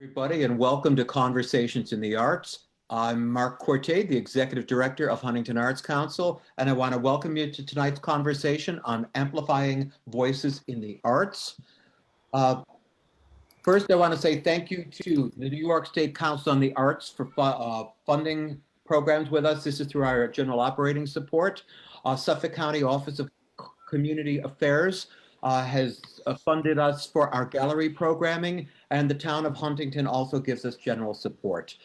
Everybody, and welcome to Conversations in the Arts. I'm Mark Corte, the Executive Director of Huntington Arts Council, and I want to welcome you to tonight's conversation on amplifying voices in the arts. First, I want to say thank you to the New York State Council on the Arts for funding programs with us. This is through our general operating support. Suffolk County Office of Community Affairs has funded us for our gallery programming, and the town of Huntington also gives us general support.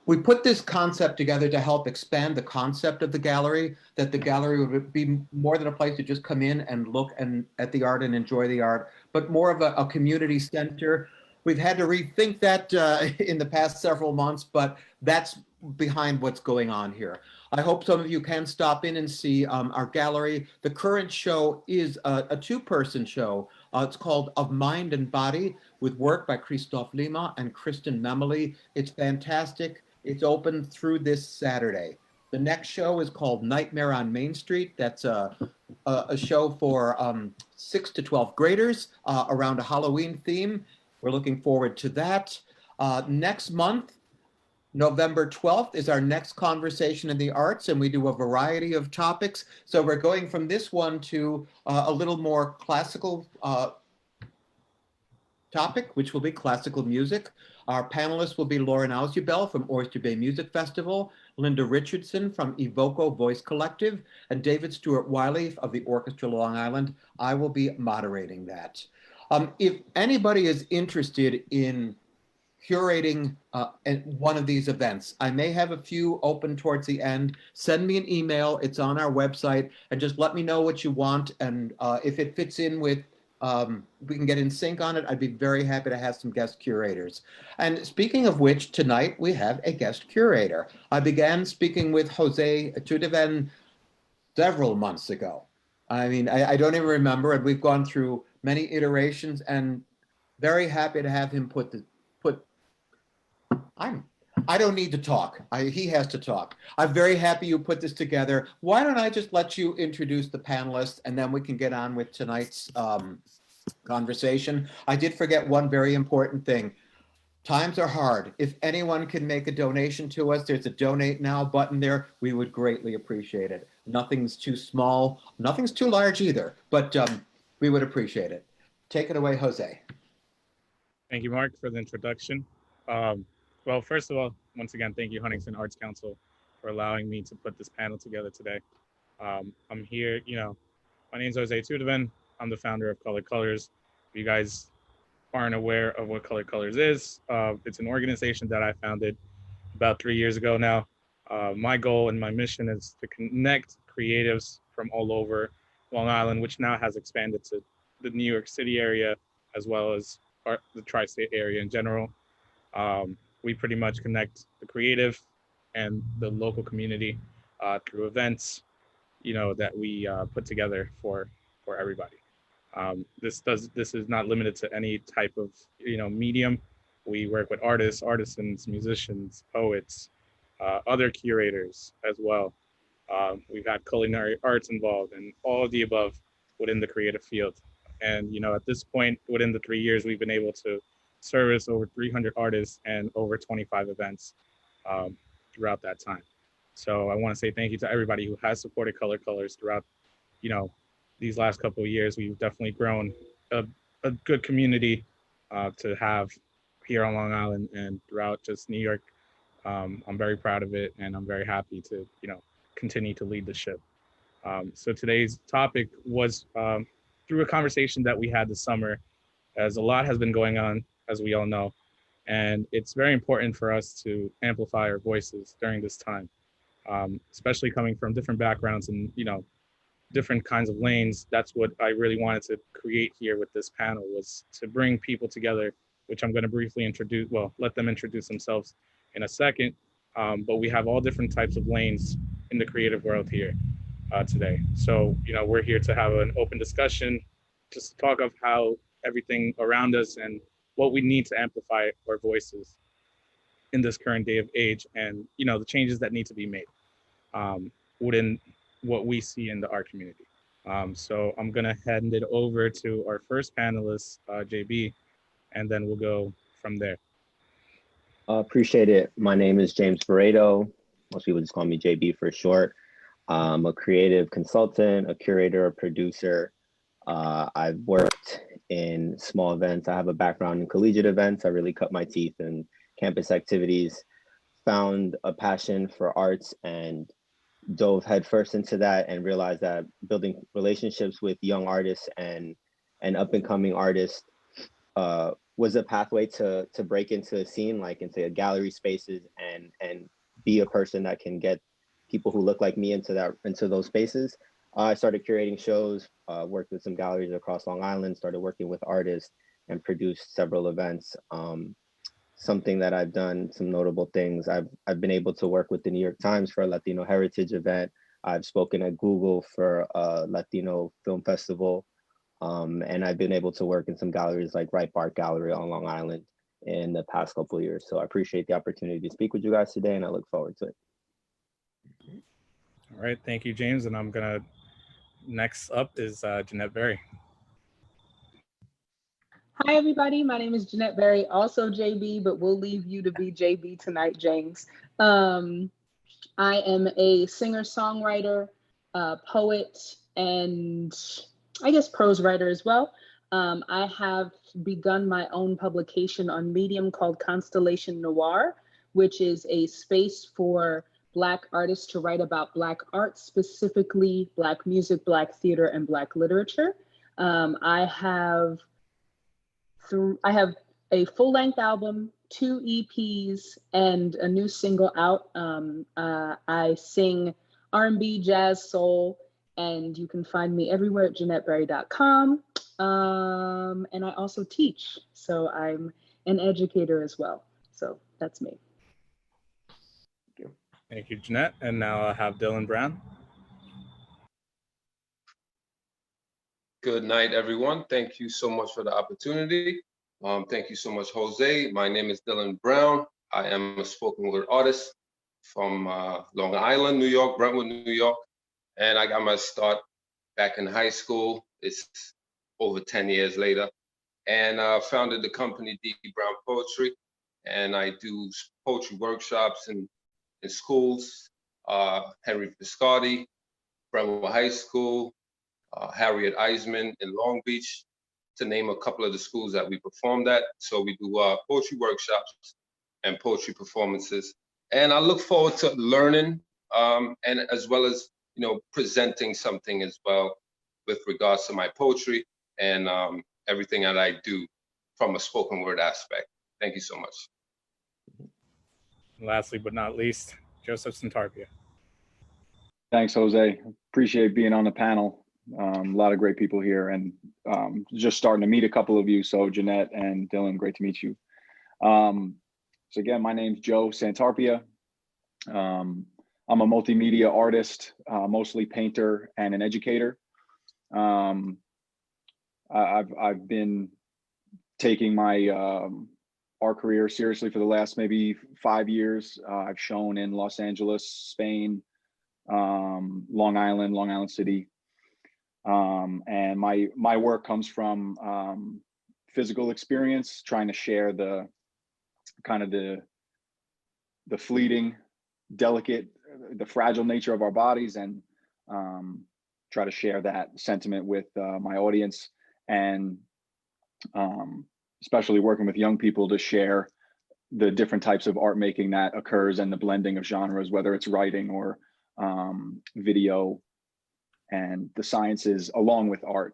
We put this concept together to help expand the concept of the gallery, that the gallery would be more than a place to just come in and look at the art and enjoy the art, but more of a community center. We've had to rethink that in the past several months, but that's behind what's going on here. I hope some of you can stop in and see our gallery. The current show is a two-person show. It's called Of Mind and Body, with work by Christophe Lima and Kristen Memely. It's fantastic. It's open through this Saturday. The next show is called Nightmare on Main Street. That's a show for 6 to 12 graders around a Halloween theme. We're looking forward to that. Next month, November 12th, is our next Conversation in the Arts, and we do a variety of topics. So we're going from this one to a little more classical topic, which will be classical music. Our panelists will be Lauren Ausubel from Oyster Bay Music Festival, Linda Richardson from Evoco Voice Collective, and David Stewart Wiley of the Orchestra Long Island. I will be moderating that. If anybody is interested in curating one of these events, I may have a few open towards the end. Send me an email. It's on our website, and just let me know what you want. And if it fits in with, we can get in sync on it, I'd be very happy to have some guest curators. And speaking of which, tonight we have a guest curator. I began speaking with Jose Tutiven several months ago. I mean, I don't even remember, and we've gone through many iterations, and very happy to have him I don't need to talk. He has to talk. I'm very happy you put this together. Why don't I just let you introduce the panelists, and then we can get on with tonight's conversation. I did forget one very important thing. Times are hard. If anyone can make a donation to us, there's a donate now button there. We would greatly appreciate it. Nothing's too small. Nothing's too large either, but we would appreciate it. Take it away, Jose. Thank you, Mark, for the introduction. Well, first of all, once again, thank you, Huntington Arts Council, for allowing me to put this panel together today. I'm here, my name's Jose Tutiven. I'm the founder of Colored Colors. If you guys aren't aware of what Colored Colors is, it's an organization that I founded about 3 years ago now. My goal and my mission is to connect creatives from all over Long Island, which now has expanded to the New York City area, as well as the tri-state area in general. We pretty much connect the creative and the local community through events, that we put together for everybody. This is not limited to any type of medium. We work with artists, artisans, musicians, poets, other curators as well. We've had culinary arts involved and all of the above within the creative field. And at this point, within the 3 years, we've been able to service over 300 artists and over 25 events throughout that time. So I want to say thank you to everybody who has supported Colored Colors throughout, these last couple of years. We've definitely grown a good community to have here on Long Island and throughout just New York. I'm very proud of it, and I'm very happy to, continue to lead the ship. So today's topic was through a conversation that we had this summer, as a lot has been going on, as we all know. And it's very important for us to amplify our voices during this time, especially coming from different backgrounds and, different kinds of lanes. That's what I really wanted to create here with this panel, was to bring people together, which I'm going to briefly let them introduce themselves in a second. But we have all different types of lanes in the creative world here today. So, we're here to have an open discussion, just to talk of how everything around us and what we need to amplify our voices in this current day of age, and the changes that need to be made within what we see in the art community. So I'm gonna hand it over to our first panelist, JB, and then we'll go from there. Appreciate it. My name is James Barreiro. Most people just call me JB for short. I'm a creative consultant, a curator, a producer. I've worked in small events. I have a background in collegiate events. I really cut my teeth in campus activities, found a passion for arts and dove headfirst into that and realized that building relationships with young artists and up and coming artists was a pathway to break into a scene, like into a gallery spaces and be a person that can get people who look like me into those spaces. I started curating shows, worked with some galleries across Long Island, started working with artists and produced several events. Something that I've done, some notable things. I've been able to work with the New York Times for a Latino Heritage event. I've spoken at Google for a Latino film festival. And I've been able to work in some galleries like Ripe Art Gallery on Long Island in the past couple of years. So I appreciate the opportunity to speak with you guys today and I look forward to it. All right, thank you, James. And next up is Jeanette Berry. Hi, everybody. My name is Jeanette Berry, also JB, but we'll leave you to be JB tonight, James. I am a singer-songwriter, poet, and I guess prose writer as well. I have begun my own publication on Medium called Constellation Noir, which is a space for Black artists to write about Black art, specifically Black music, Black theater, and Black literature. I have a full-length album, 2 EPs, and a new single out. I sing R&B, jazz, soul, and you can find me everywhere at JeanetteBerry.com. And I also teach, so I'm an educator as well. So that's me. Thank you, Jeanette. And now I have Dillon Brown. Good night, everyone. Thank you so much for the opportunity. Thank you so much, Jose. My name is Dillon Brown. I am a spoken word artist from Long Island, New York, Brentwood, New York. And I got my start back in high school. It's over 10 years later. And founded the company D. Brown Poetry. And I do poetry workshops in schools, Henry Piscardi, Brentwood High School, Harriet Eisman in Long Beach, to name a couple of the schools that we performed at. So we do poetry workshops and poetry performances. And I look forward to learning and as well as, presenting something as well with regards to my poetry and everything that I do from a spoken word aspect. Thank you so much. And lastly, but not least, Joseph Santarpia. Thanks, Jose. Appreciate being on the panel. A lot of great people here and just starting to meet a couple of you. So Jeanette and Dillon, great to meet you. So again, my name's Joe Santarpia. I'm a multimedia artist, mostly painter and an educator. I've been taking my art career seriously for the last maybe 5 years. I've shown in Los Angeles, Spain, Long Island City. And my work comes from physical experience, trying to share the fleeting, delicate, the fragile nature of our bodies, and try to share that sentiment with my audience, and especially working with young people to share the different types of art making that occurs and the blending of genres, whether it's writing or video and the sciences along with art.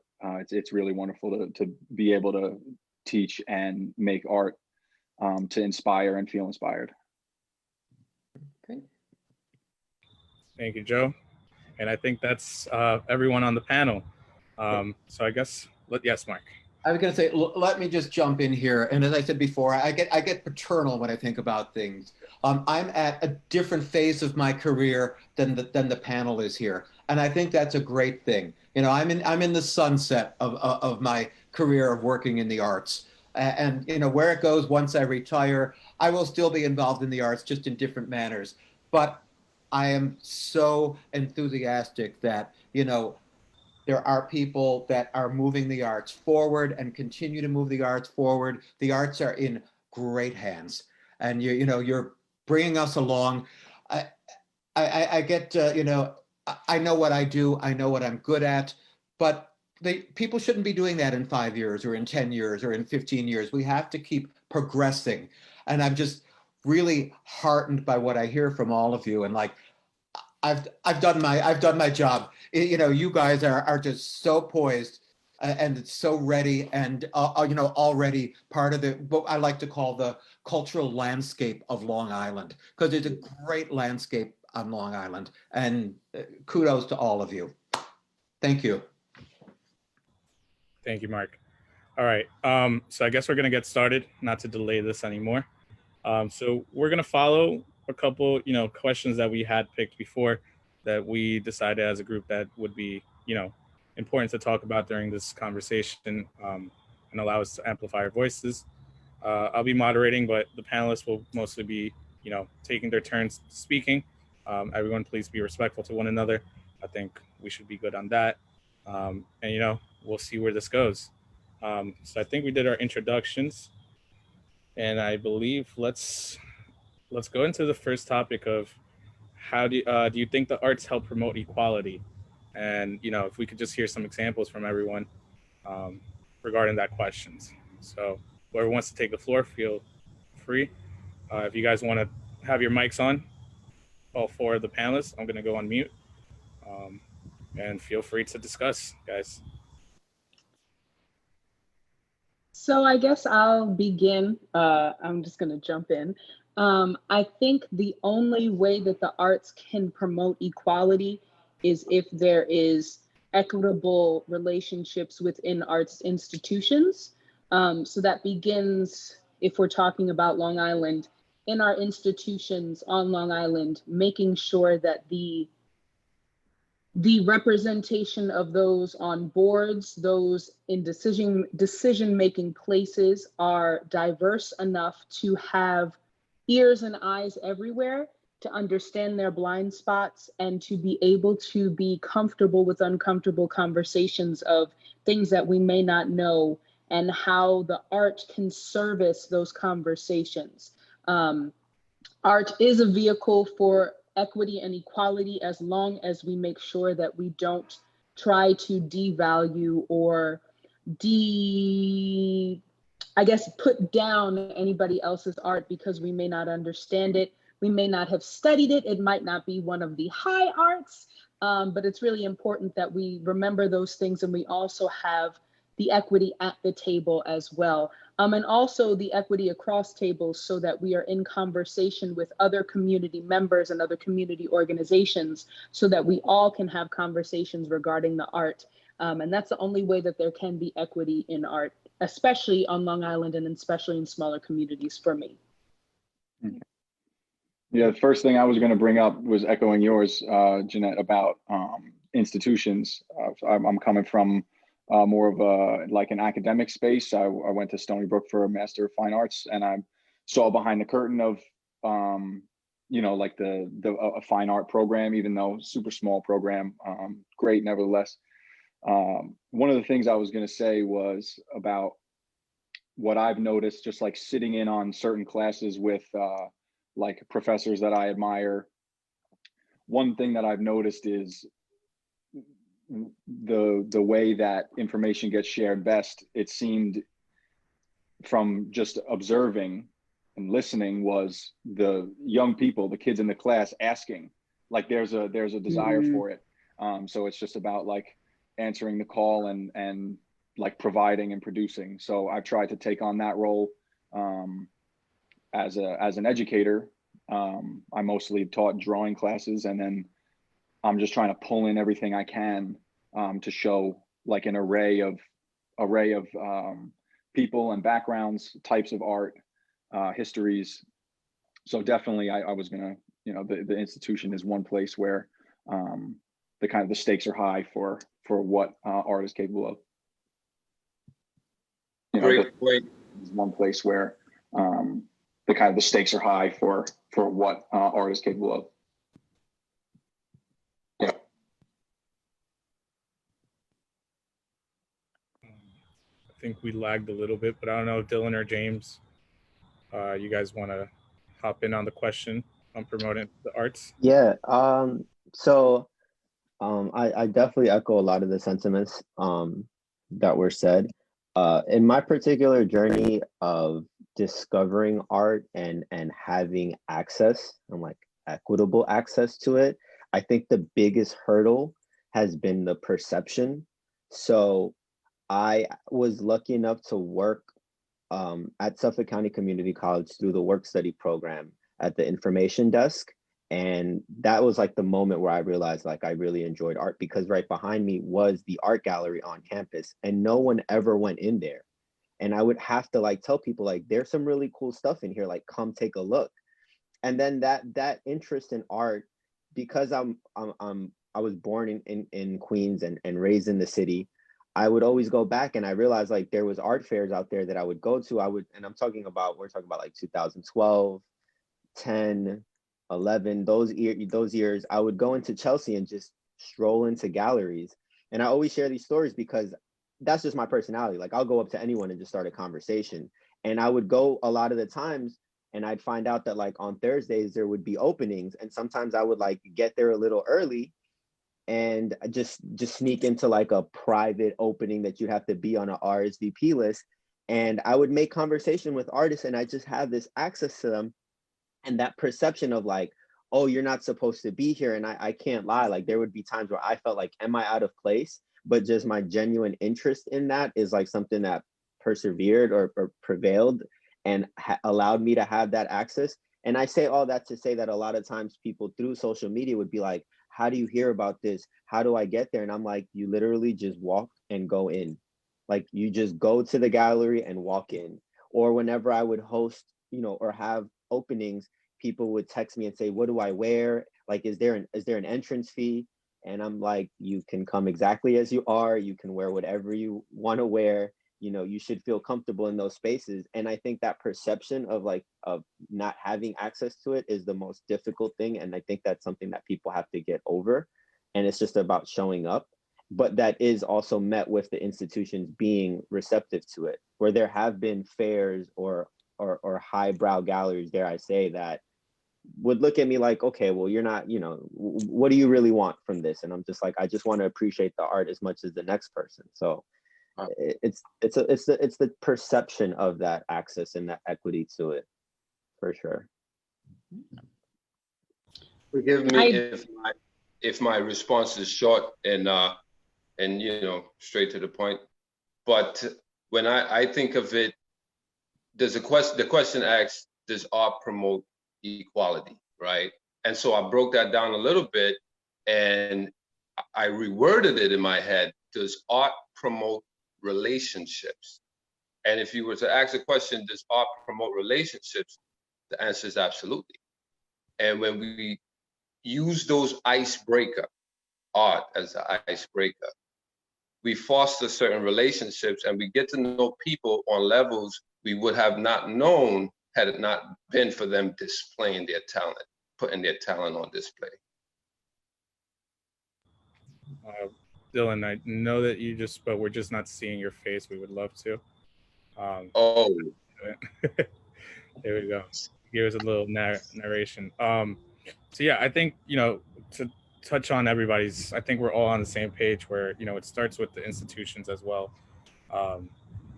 It's really wonderful to be able to teach and make art to inspire and feel inspired. Okay. Thank you, Joe. And I think that's everyone on the panel. So I guess, yes, Mark. I was going to say, let me just jump in here. And as I said before, I get paternal when I think about things. I'm at a different phase of my career than the panel is here, and I think that's a great thing. I'm in the sunset of my career of working in the arts, and where it goes once I retire, I will still be involved in the arts, just in different manners. But I am so enthusiastic that there are people that are moving the arts forward and continue to move the arts forward. The arts are in great hands. and you're bringing us along. I get, I know what I do, I know what I'm good at, but people shouldn't be doing that in 5 years or in 10 years or in 15 years. We have to keep progressing. And I'm just really heartened by what I hear from all of you. And like, I've done my job. You guys are just so poised and so ready and already part of what I like to call the cultural landscape of Long Island, because it's a great landscape on Long Island, and kudos to all of you. Thank you. Thank you, Mark. All right. So I guess we're going to get started, not to delay this anymore. So we're going to follow a couple, questions that we had picked before that we decided as a group that would be, important to talk about during this conversation, and allow us to amplify our voices. I'll be moderating, but the panelists will mostly be, taking their turns speaking. Everyone, please be respectful to one another. I think we should be good on that. And, we'll see where this goes. So I think we did our introductions, and I believe let's go into the first topic of how do you think the arts help promote equality? And if we could just hear some examples from everyone regarding that questions. So whoever wants to take the floor, feel free. If you guys want to have your mics on, all four of the panelists, I'm going to go on mute, and feel free to discuss, guys. So I guess I'll begin. I'm just going to jump in. I think the only way that the arts can promote equality is if there is equitable relationships within arts institutions. So that begins, if we're talking about Long Island, in our institutions on Long Island, making sure that the representation of those on boards, those in decision-making places are diverse enough to have ears and eyes everywhere, to understand their blind spots, and to be able to be comfortable with uncomfortable conversations of things that we may not know, and how the art can service those conversations. Art is a vehicle for equity and equality, as long as we make sure that we don't try to devalue or put down anybody else's art because we may not understand it. We may not have studied it. It might not be one of the high arts, but it's really important that we remember those things, and we also have the equity at the table as well. And also the equity across tables, so that we are in conversation with other community members and other community organizations, so that we all can have conversations regarding the art. And that's the only way that there can be equity in art, especially on Long Island and especially in smaller communities for me. Yeah, the first thing I was going to bring up was echoing yours, Jeanette, about institutions. I'm coming from more of an academic space. I went to Stony Brook for a Master of Fine Arts, and I saw behind the curtain of, like a fine art program, even though super small program, great nevertheless. One of the things I was going to say was about what I've noticed, just like sitting in on certain classes with like professors that I admire. One thing that I've noticed is the way that information gets shared best. It seemed, from just observing and listening, was the young people, the kids in the class, asking. Like there's a desire for it. So it's just about like answering the call and like providing and producing. So I've tried to take on that role as an educator. I mostly taught drawing classes, and then I'm just trying to pull in everything I can to show like an array of people and backgrounds, types of art, histories. So definitely I was gonna, the institution is one place where the stakes are high for what art is capable of. Great point. Is one place where the stakes are high for what art is capable of. Yeah. I think we lagged a little bit, but I don't know if Dillon or James, you guys want to hop in on the question on promoting the arts? Yeah. I definitely echo a lot of the sentiments that were said. In my particular journey of discovering art and having access and like equitable access to it, I think the biggest hurdle has been the perception. So I was lucky enough to work at Suffolk County Community College through the work study program at the information desk. And that was like the moment where I realized like I really enjoyed art, because right behind me was the art gallery on campus and no one ever went in there. And I would have to like tell people like, there's some really cool stuff in here, like come take a look. And then that interest in art, because I was born in Queens and raised in the city, I would always go back and I realized like there was art fairs out there that I would go to. And we're talking about like 2012, 10, 11, those years, I would go into Chelsea and just stroll into galleries. And I always share these stories because that's just my personality. Like I'll go up to anyone and just start a conversation. And I would go a lot of the times and I'd find out that like on Thursdays there would be openings. And sometimes I would like get there a little early and just sneak into like a private opening that you have to be on an RSVP list. And I would make conversation with artists and I just have this access to them. And that perception of like, oh, you're not supposed to be here. And I can't lie. Like there would be times where I felt like, am I out of place? But just my genuine interest in that is like something that persevered or prevailed and allowed me to have that access. And I say all that to say that a lot of times people through social media would be like, how do you hear about this? How do I get there? And I'm like, you literally just walk and go in. Like you just go to the gallery and walk in. Or whenever I would host, or have openings, people would text me and say, what do I wear? Like, is there an entrance fee? And I'm like, you can come exactly as you are. You can wear whatever you want to wear. You should feel comfortable in those spaces. And I think that perception of not having access to it is the most difficult thing. And I think that's something that people have to get over. And it's just about showing up. But that is also met with the institutions being receptive to it, where there have been fairs or highbrow galleries, dare I say, that would look at me like, okay, well, you're not, what do you really want from this? And I'm just like, I just want to appreciate the art as much as the next person. So it's the perception of that access and that equity to it, for sure. Forgive me if my response is short and straight to the point. But when I think of it, the question asks, does art promote equality, right? And so I broke that down a little bit and I reworded it in my head. Does art promote relationships? And if you were to ask the question, does art promote relationships? The answer is absolutely. And when we use those icebreaker, art as an icebreaker, we foster certain relationships and we get to know people on levels we would have not known had it not been for them displaying their talent, putting their talent on display. Dillon, I know that you just spoke. We're just not seeing your face. We would love to. Oh. There we go. Give us a little narration. So yeah, I think, to touch on everybody's, I think we're all on the same page where, it starts with the institutions as well,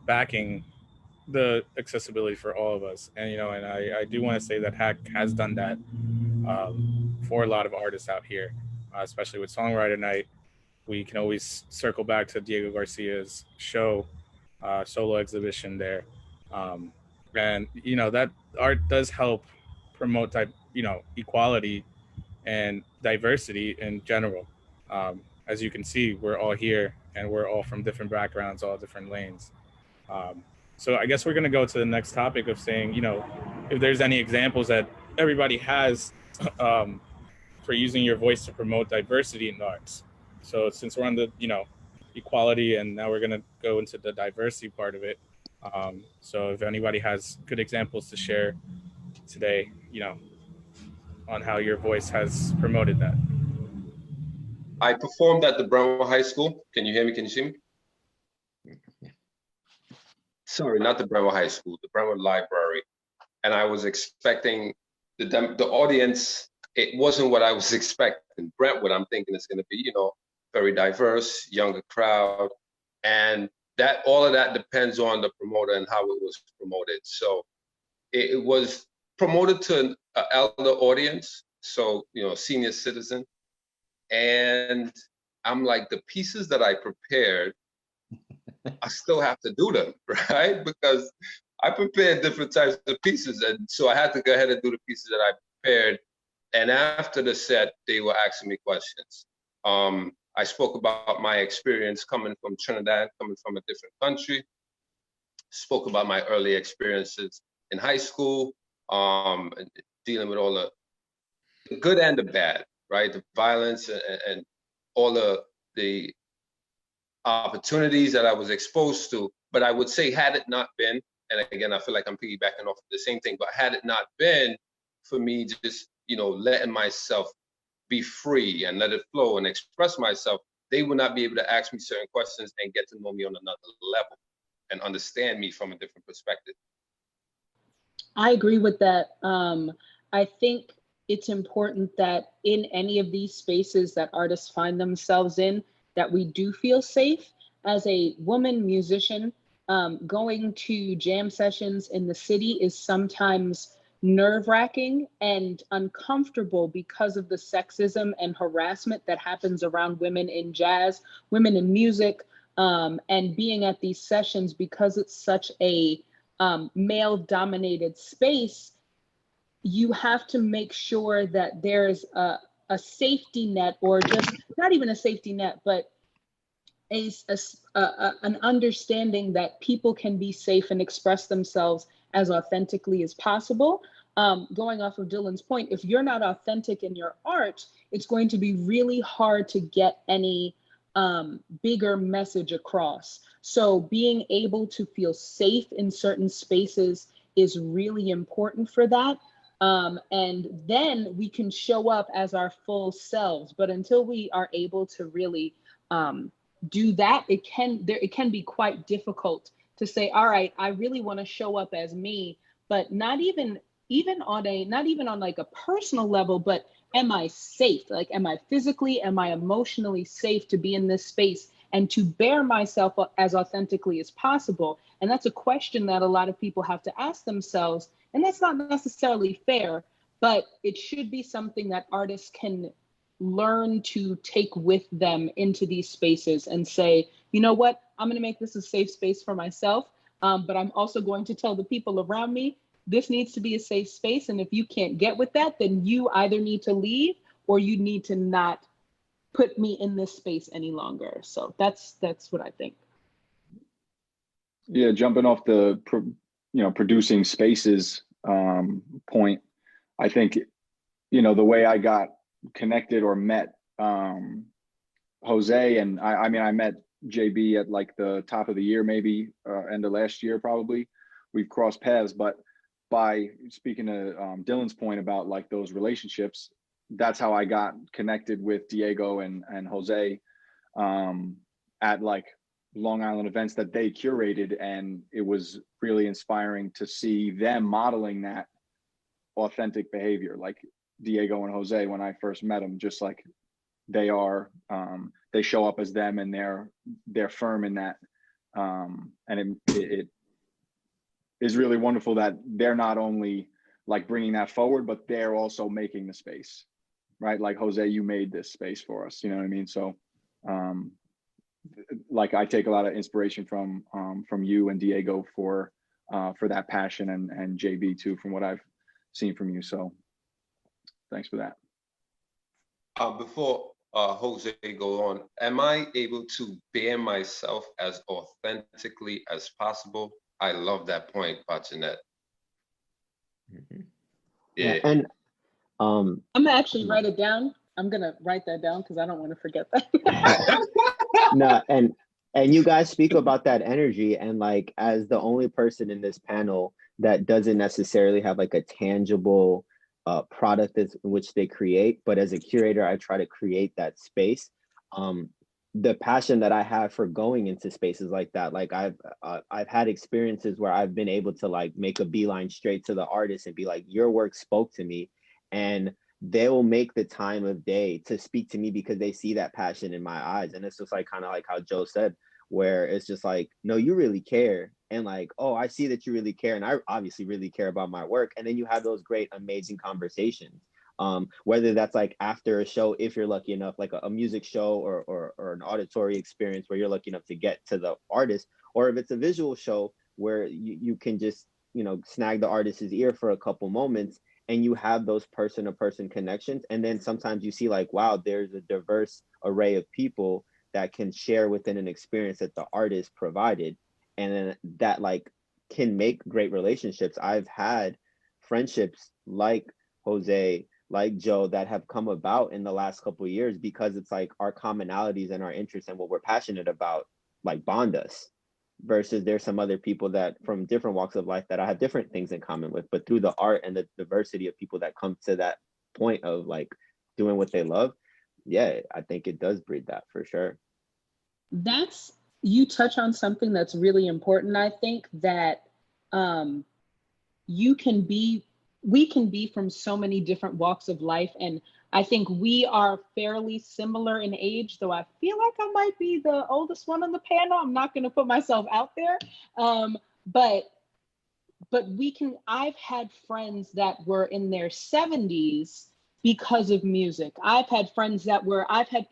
backing the accessibility for all of us. And, and I do want to say that HAC has done that for a lot of artists out here, especially with Songwriter Night. We can always circle back to Diego Garcia's show, solo exhibition there. And, that art does help promote equality and diversity in general. As you can see, we're all here and we're all from different backgrounds, all different lanes. So I guess we're going to go to the next topic of saying, if there's any examples that everybody has for using your voice to promote diversity in the arts. So since we're on the, equality, and now we're going to go into the diversity part of it. So if anybody has good examples to share today, on how your voice has promoted that. I performed at the Brentwood High School. Can you hear me? Can you see me? Sorry, not the Brentwood High School, the Brentwood Library. And I was expecting the audience, it wasn't what I was expecting. Brentwood, I'm thinking it's going to be, you know, very diverse, younger crowd, and that all of that depends on the promoter and how it was promoted. So it was promoted to an elder audience, so, you know, senior citizen, and I'm like, the pieces that I prepared, I still have to do them, right? Because I prepared different types of pieces, and so I had to go ahead and do the pieces that I prepared. And after the set, they were asking me questions. I spoke about my experience coming from Trinidad, coming from a different country. Spoke about my early experiences in high school, dealing with all the good and the bad, right? The violence and all the opportunities that I was exposed to. But I would say, had it not been, and again, I feel like I'm piggybacking off of the same thing, but had it not been for me just, you know, letting myself be free and let it flow and express myself, they would not be able to ask me certain questions and get to know me on another level and understand me from a different perspective. I agree with that. I think it's important that in any of these spaces that artists find themselves in, that we do feel safe. As a woman musician, going to jam sessions in the city is sometimes nerve-wracking and uncomfortable because of the sexism and harassment that happens around women in jazz, women in music, and being at these sessions, because it's such a male-dominated space, you have to make sure that there's a safety net, or just not even a safety net, but an understanding that people can be safe and express themselves as authentically as possible. Going off of Dillon's point, if you're not authentic in your art, it's going to be really hard to get any bigger message across. So being able to feel safe in certain spaces is really important for that. And then we can show up as our full selves. But until we are able to really do that, it can be quite difficult to say, all right, I really want to show up as me, but not even on like a personal level, but am I safe? Like, am I physically, am I emotionally safe to be in this space and to bear myself as authentically as possible? And that's a question that a lot of people have to ask themselves. And that's not necessarily fair, but it should be something that artists can learn to take with them into these spaces and say, you know what, I'm going to make this a safe space for myself, but I'm also going to tell the people around me, this needs to be a safe space. And if you can't get with that, then you either need to leave or you need to not put me in this space any longer. So that's what I think. Yeah, jumping off the producing spaces point, I think, you know, the way I got connected or met Jose, and I mean, I met JB at like the top of the year, maybe end of last year, probably. We've crossed paths, but by speaking to Dillon's point about like those relationships, that's how I got connected with Diego and Jose at like Long Island events that they curated, and it was really inspiring to see them modeling that authentic behavior, like Diego and Jose, when I first met them, just like they are, they show up as them, and they're firm in that, and it is really wonderful that they're not only like bringing that forward, but they're also making the space, right? Like, Jose, you made this space for us, you know what I mean? So like, I take a lot of inspiration from you and Diego for that passion, and JB too, from what I've seen from you. So thanks for that. Before Jose go on, am I able to bear myself as authentically as possible? I love that point, Jeanette. Mm-hmm. Yeah. And I'm gonna actually write it down. I'm gonna write that down because I don't want to forget that. no, and you guys speak about that energy, and like, as the only person in this panel that doesn't necessarily have like a tangible product in which they create, but as a curator, I try to create that space. the passion that I have for going into spaces like that. Like I've had experiences where I've been able to like make a beeline straight to the artist and be like, your work spoke to me, and they will make the time of day to speak to me because they see that passion in my eyes. And it's just like kind of like how Joe said, where it's just like, no, you really care. And like, oh, I see that you really care. And I obviously really care about my work. And then you have those great, amazing conversations. Whether that's like after a show, if you're lucky enough, like a music show or an auditory experience where you're lucky enough to get to the artist, or if it's a visual show where you can just, you know, snag the artist's ear for a couple moments and you have those person-to-person connections. And then sometimes you see like, wow, there's a diverse array of people that can share within an experience that the artist provided. And then that like can make great relationships. I've had friendships like Jose, like Joe, that have come about in the last couple of years because it's like our commonalities and our interests and what we're passionate about like bond us, versus there's some other people that from different walks of life that I have different things in common with, but through the art and the diversity of people that come to that point of like doing what they love, yeah, I think it does breed that for sure. That's, you touch on something that's really important. I think that we can be from so many different walks of life. And I think we are fairly similar in age, though I feel like I might be the oldest one on the panel. I'm not going to put myself out there. But I've had friends that were in their 70s because of music. I've had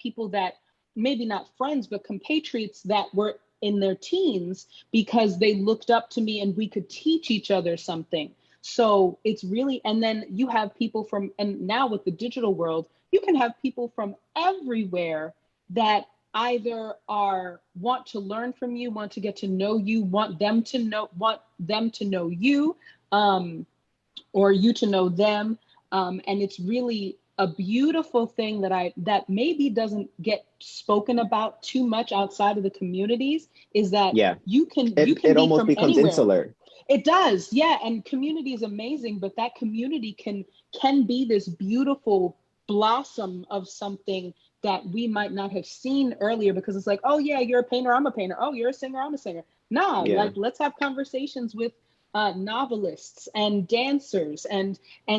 people that maybe not friends, but compatriots that were in their teens because they looked up to me and we could teach each other something. So it's really, and then you have people from, and now with the digital world, you can have people from everywhere that either want to learn from you, want to get to know you, want them to know you, or you to know them. And it's really a beautiful thing that maybe doesn't get spoken about too much outside of the communities, is that you can it be almost from becomes anywhere. insular. It does, yeah. And community is amazing, but that community can be this beautiful blossom of something that we might not have seen earlier, because it's like, oh yeah, you're a painter, I'm a painter. Oh, you're a singer, I'm a singer. Nah, like let's have conversations with novelists and dancers, and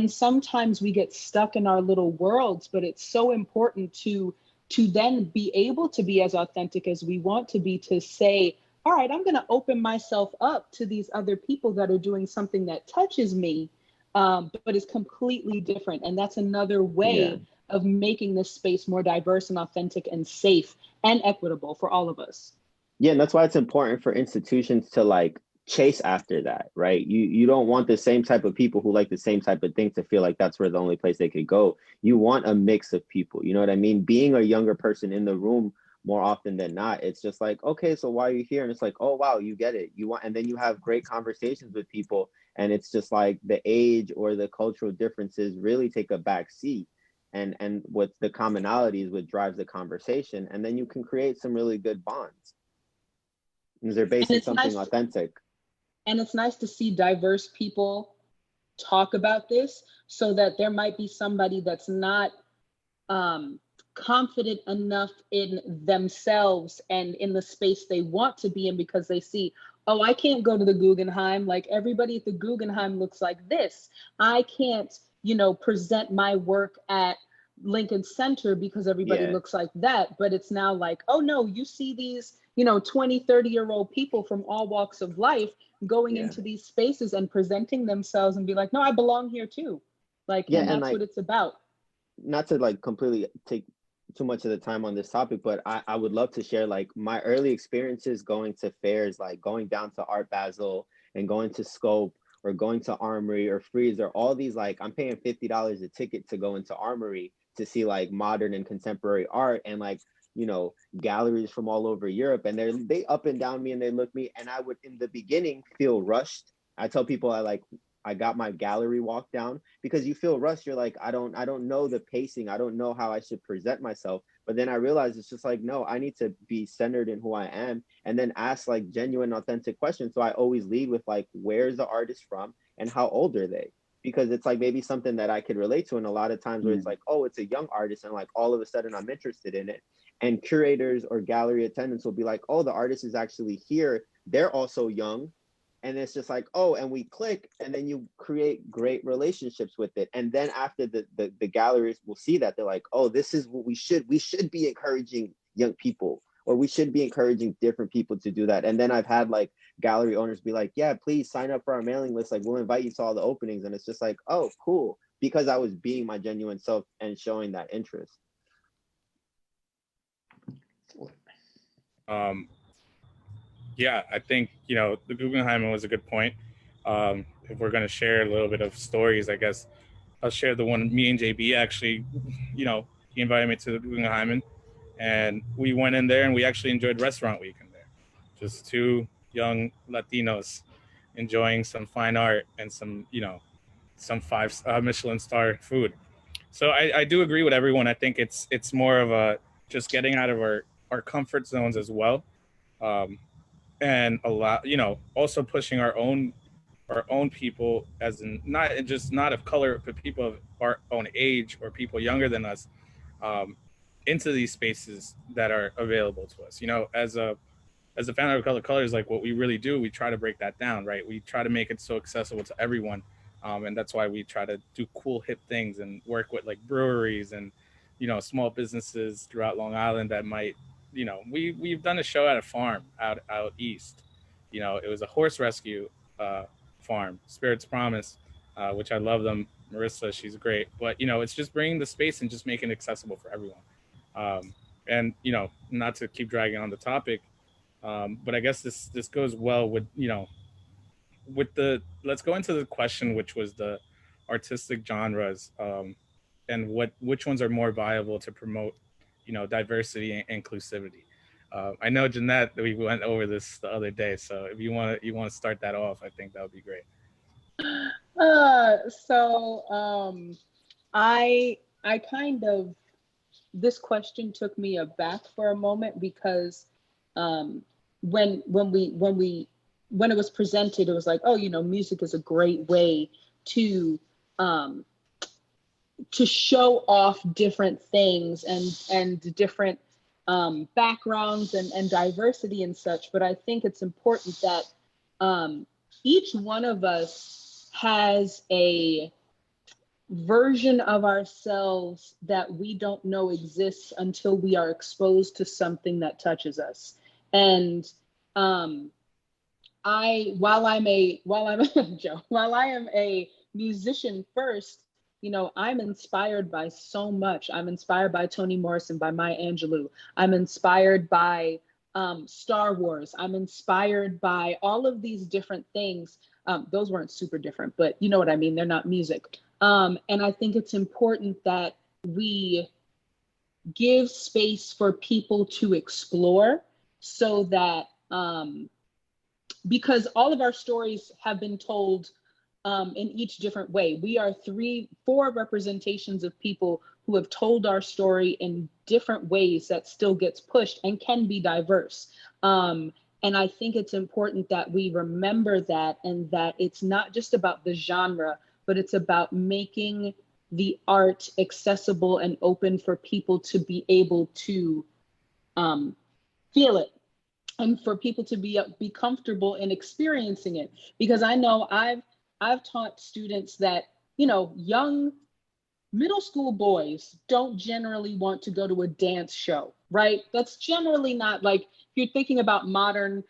sometimes we get stuck in our little worlds, but it's so important to then be able to be as authentic as we want to be, to say, all right, I'm going to open myself up to these other people that are doing something that touches me, but is completely different. And that's another way of making this space more diverse and authentic and safe and equitable for all of us. Yeah, and that's why it's important for institutions to like chase after that, right? You don't want the same type of people who like the same type of things to feel like that's where the only place they could go. You want a mix of people, you know what I mean? Being a younger person in the room more often than not, it's just like, okay, so why are you here? And it's like, oh wow, you get it. You want, and then you have great conversations with people, and it's just like the age or the cultural differences really take a back seat, and what the commonalities what drives the conversation, and then you can create some really good bonds because they're based on something authentic. And it's nice to see diverse people talk about this, so that there might be somebody that's not confident enough in themselves and in the space they want to be in, because they see, oh, I can't go to the Guggenheim. Like everybody at the Guggenheim looks like this. I can't, present my work at Lincoln Center because everybody looks like that. But it's now like, oh no, you see these, 20, 30-year-old people from all walks of life going into these spaces and presenting themselves and be like, no, I belong here too. Like, and that's what it's about. Not to like completely take too much of the time on this topic, but I would love to share like my early experiences going to fairs, like going down to Art Basel and going to Scope or going to Armory or Frieze, or all these, like I'm paying $50 a ticket to go into Armory to see like modern and contemporary art, and like, galleries from all over Europe, and they up and down me and they look me, and I would in the beginning feel rushed. I tell people I got my gallery walk down, because you feel rushed. You're like, I don't know the pacing. I don't know how I should present myself. But then I realized it's just like, no, I need to be centered in who I am, and then ask like genuine, authentic questions. So I always lead with like, where's the artist from and how old are they? Because it's like maybe something that I could relate to. And a lot of times where it's like, oh, it's a young artist, and like all of a sudden I'm interested in it. And curators or gallery attendants will be like, oh, the artist is actually here. They're also young. And it's just like, oh, and we click, and then you create great relationships with it. And then after the galleries will see that, they're like, oh, this is what we should be encouraging young people, or we should be encouraging different people to do that. And then I've had like gallery owners be like, yeah, please sign up for our mailing list. Like, we'll invite you to all the openings. And it's just like, oh, cool. Because I was being my genuine self and showing that interest. Yeah, I think, the Guggenheim was a good point. If we're going to share a little bit of stories, I guess I'll share the one me and JB actually, he invited me to the Guggenheim, and we went in there and we actually enjoyed restaurant week in there. Just two young Latinos enjoying some fine art and some, some five Michelin star food. So I do agree with everyone. I think it's more of a just getting out of our comfort zones as well. And a lot, also pushing our own people, as in not of color, but people of our own age or people younger than us, into these spaces that are available to us. As a founder of Color Colors, like what we really do, we try to break that down, right? We try to make it so accessible to everyone. And that's why we try to do cool, hip things and work with like breweries and, small businesses throughout Long Island that might, we've done a show at a farm out east. It was a horse rescue farm, Spirit's Promise, which I love them. Marissa, she's great. But, it's just bringing the space and just making it accessible for everyone. And, not to keep dragging on the topic, but I guess this goes well with, let's go into the question, which was the artistic genres, and which ones are more viable to promote, diversity and inclusivity. I know, Jeanette, that we went over this the other day, so if you want to start that off, I think that would be great. I kind of, this question took me aback for a moment, because when it was presented, it was like, oh, music is a great way to show off different things and different backgrounds and diversity and such. But I think it's important that each one of us has a version of ourselves that we don't know exists until we are exposed to something that touches us. And while I am a musician first, I'm inspired by so much. I'm inspired by Toni Morrison, by Maya Angelou. I'm inspired by Star Wars. I'm inspired by all of these different things. Those weren't super different, but you know what I mean? They're not music. And I think it's important that we give space for people to explore, so that, because all of our stories have been told in each different way. We are 4 representations of people who have told our story in different ways that still gets pushed and can be diverse. And I think it's important that we remember that, and that it's not just about the genre, but it's about making the art accessible and open for people to be able to feel it, and for people to be comfortable in experiencing it. Because I know I've taught students that, young middle school boys don't generally want to go to a dance show, right? That's generally not, like, if you're thinking about modern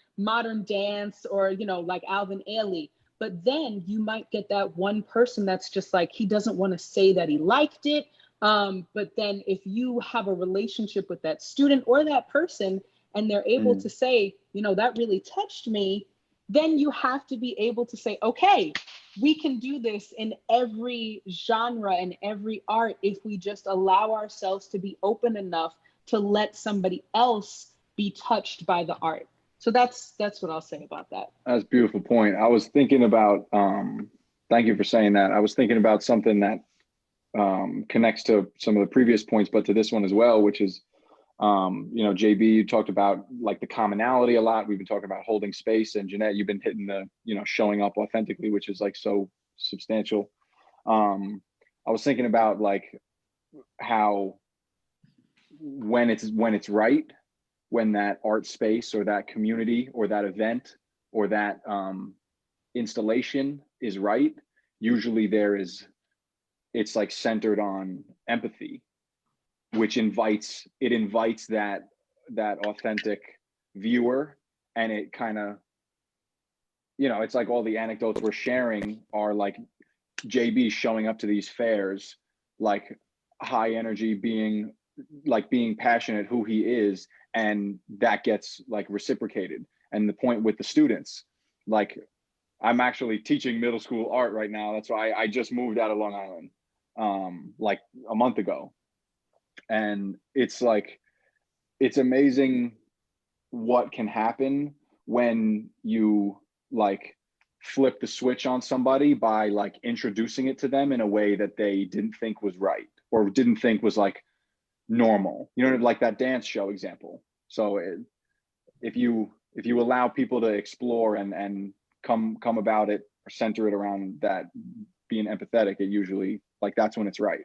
dance, or, like Alvin Ailey. But then you might get that one person that's just like, he doesn't want to say that he liked it. But then if you have a relationship with that student or that person, and they're able to say, that really touched me, then you have to be able to say, okay, we can do this in every genre and every art if we just allow ourselves to be open enough to let somebody else be touched by the art. So that's what I'll say about that. That's a beautiful point. I was thinking about, thank you for saying that. I was thinking about something that connects to some of the previous points, but to this one as well, which is, JB, you talked about like the commonality a lot. We've been talking about holding space, and Jeanette, you've been hitting the, showing up authentically, which is like so substantial. I was thinking about like how when it's right, when that art space or that community or that event or that installation is right, usually it's like centered on empathy, which invites that authentic viewer. And it kind of, it's like all the anecdotes we're sharing are like JB showing up to these fairs, like high energy, being passionate who he is, and that gets like reciprocated. And the point with the students, like I'm actually teaching middle school art right now. That's why I just moved out of Long Island like a month ago. And it's like, it's amazing what can happen when you like flip the switch on somebody by like introducing it to them in a way that they didn't think was right or didn't think was like normal, like that dance show example. So if you allow people to explore and come about it or center it around that being empathetic, it usually, like, that's when it's right.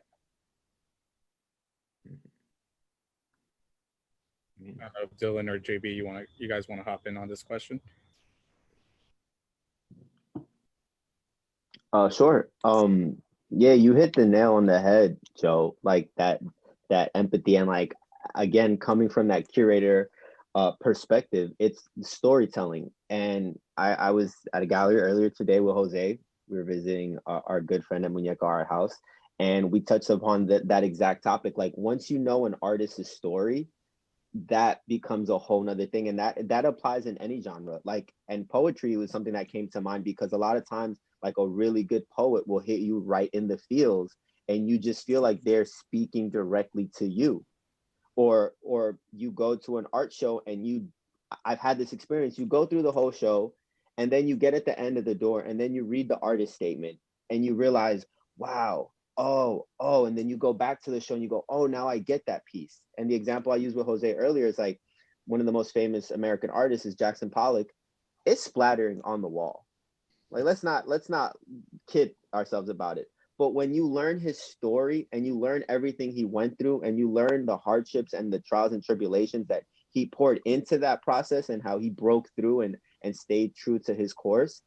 I don't know if Dillon or JB, you guys want to hop in on this question? Sure. Yeah, you hit the nail on the head, Joe. Like that empathy, and like, again, coming from that curator perspective, it's storytelling. And I was at a gallery earlier today with Jose. We were visiting our good friend at Muñeca Art House, and we touched upon that exact topic. Like, once you know an artist's story, that becomes a whole nother thing. And that applies in any genre. Like, and poetry was something that came to mind because a lot of times, like, a really good poet will hit you right in the feels, and you just feel like they're speaking directly to you. Or you go to an art show and I've had this experience, you go through the whole show and then you get at the end of the door and then you read the artist statement and you realize, wow, oh, and then you go back to the show and you go, oh, now I get that piece. And the example I used with Jose earlier is like, one of the most famous American artists is Jackson Pollock. It's splattering on the wall. Like, let's not kid ourselves about it. But when you learn his story and you learn everything he went through and you learn the hardships and the trials and tribulations that he poured into that process and how he broke through and stayed true to his course,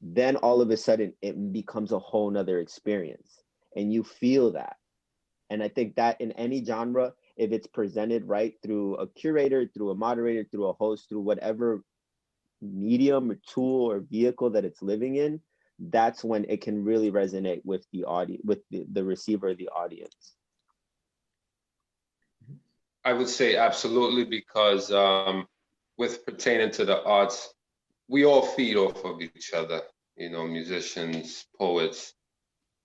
then all of a sudden it becomes a whole nother experience and you feel that. And I think that in any genre, if it's presented right through a curator, through a moderator, through a host, through whatever medium or tool or vehicle that it's living in, that's when it can really resonate with the audience, with the receiver, the audience. I would say absolutely, because with pertaining to the arts, we all feed off of each other, musicians, poets,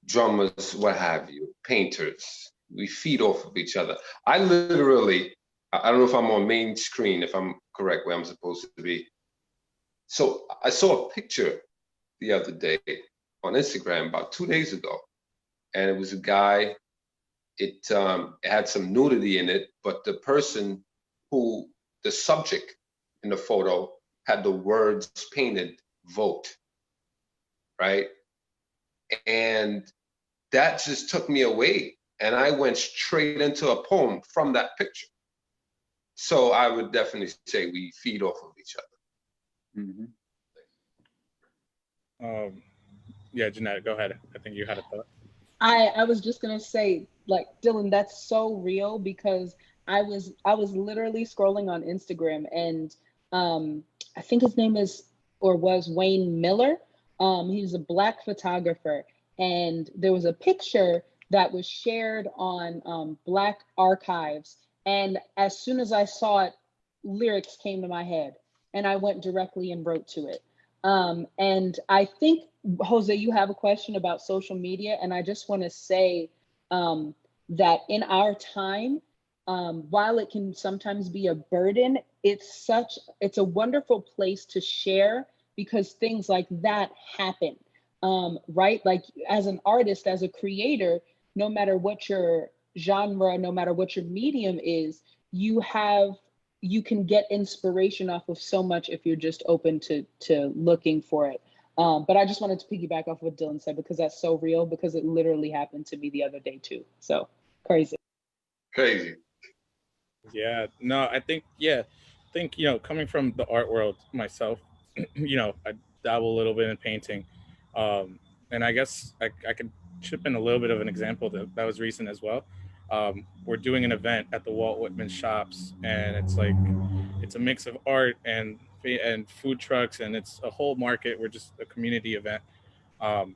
drummers, what have you, painters. We feed off of each other. I literally, I don't know if I'm on main screen, if I'm correct where I'm supposed to be. So I saw a picture the other day on Instagram about 2 days ago, and it was a guy. It had some nudity in it, but the person the subject in the photo had the words painted, "Vote," right? And that just took me away, and I went straight into a poem from that picture. So I would definitely say we feed off of each other. Mm-hmm. Yeah, Jeanette, go ahead. I think you had a thought. I was just gonna say, like, Dillon, that's so real, because I was literally scrolling on Instagram, and I think his name was Wayne Miller. He's a Black photographer, and there was a picture that was shared on Black Archives, and as soon as I saw it, lyrics came to my head, and I went directly and wrote to it. And I think, Jose, you have a question about social media, and I just want to say that in our time, while it can sometimes be a burden, it's a wonderful place to share, because things like that happen, right? Like, as an artist, as a creator, no matter what your genre, no matter what your medium is, you can get inspiration off of so much if you're just open to looking for it. But I just wanted to piggyback off what Dillon said, because that's so real, because it literally happened to me the other day too. So crazy. Crazy. Yeah, no, I think, coming from the art world myself, I dabble a little bit in painting. Um, and I guess I could chip in a little bit of an example that was recent as well. We're doing an event at the Walt Whitman shops, and it's a mix of art and food trucks, and it's a whole market. We're just a community event. um,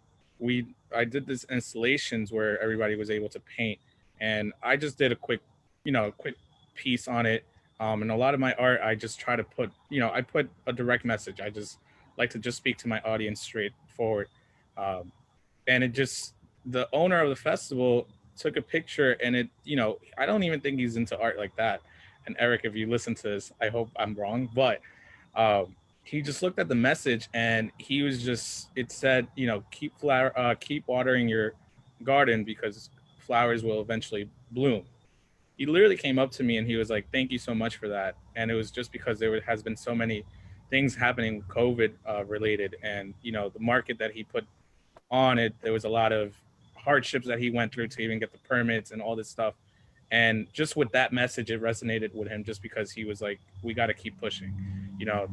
I did this installations where everybody was able to paint, and I just did a quick piece on it. And a lot of my art, I just try to put, I put a direct message. I just like to just speak to my audience straightforward. Um, and it just the owner of the festival took a picture, and I don't even think he's into art like that. And Eric, if you listen to this, I hope I'm wrong, but um, he just looked at the message, and he was just it said, keep watering your garden because flowers will eventually bloom. He literally came up to me and he was like, thank you so much for that. And it was just because has been so many things happening COVID related, and the market that he put on it, there was a lot of hardships that he went through to even get the permits and all this stuff. And just with that message, it resonated with him just because he was like, we got to keep pushing, you know.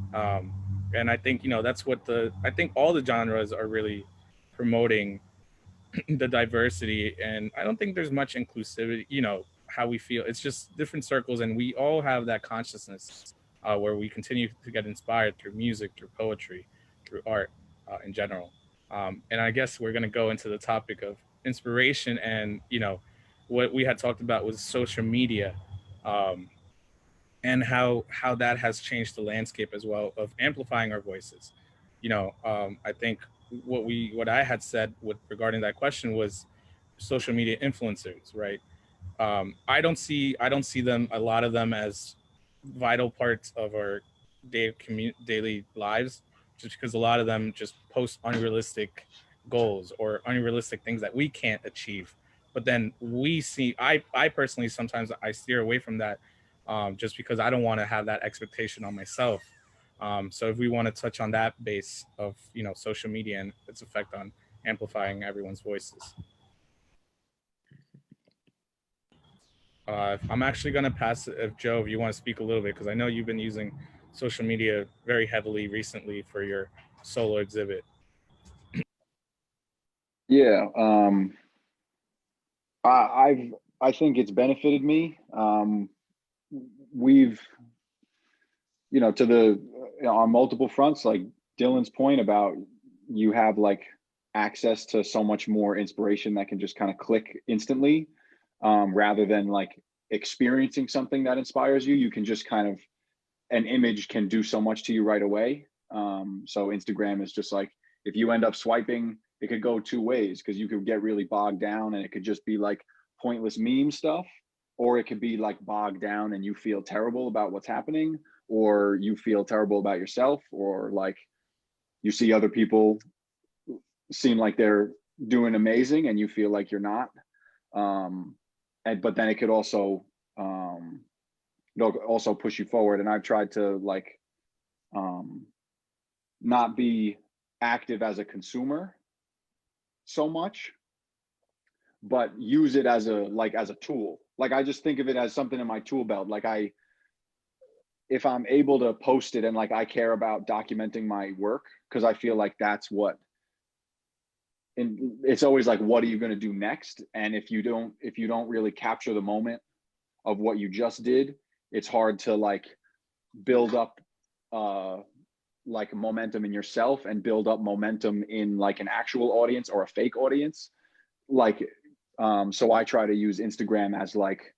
And I think that's what I think all the genres are really promoting the diversity, and I don't think there's much inclusivity. How we feel, it's just different circles, and we all have that consciousness where we continue to get inspired through music, through poetry, through art in general. And I guess we're going to go into the topic of inspiration, and what we had talked about was social media, um, and how that has changed the landscape as well of amplifying our voices. I think what I had said with regarding that question was social media influencers, right? I don't see them, a lot of them, as vital parts of our daily lives, just because a lot of them just post unrealistic goals or unrealistic things that we can't achieve. But then I personally sometimes I steer away from that, just because I don't want to have that expectation on myself. So if we want to touch on that base of social media and its effect on amplifying everyone's voices. I'm actually going to pass it if Joe, if you want to speak a little bit, because I know you've been using social media very heavily recently for your solo exhibit. Yeah, I think it's benefited me. We've, to on multiple fronts, like Dillon's point about you have like access to so much more inspiration that can just kind of click instantly, rather than like experiencing something that inspires you. You can just kind of, an image can do so much to you right away. So Instagram is just like, if you end up swiping, it could go two ways, because you could get really bogged down and it could just be like pointless meme stuff, or it could be like bogged down and you feel terrible about what's happening, or you feel terrible about yourself, or like you see other people seem like they're doing amazing and you feel like you're not. But then it could also, it'll also push you forward. And I've tried to like not be active as a consumer so much, but use it as a tool. Like I just think of it as something in my tool belt. Like if I'm able to post it, and like I care about documenting my work, because I feel like that's what, and it's always like, what are you going to do next? And if you don't really capture the moment of what you just did, it's hard to like build up like momentum in yourself and build up momentum in like an actual audience or a fake audience. Like, so I try to use Instagram as like,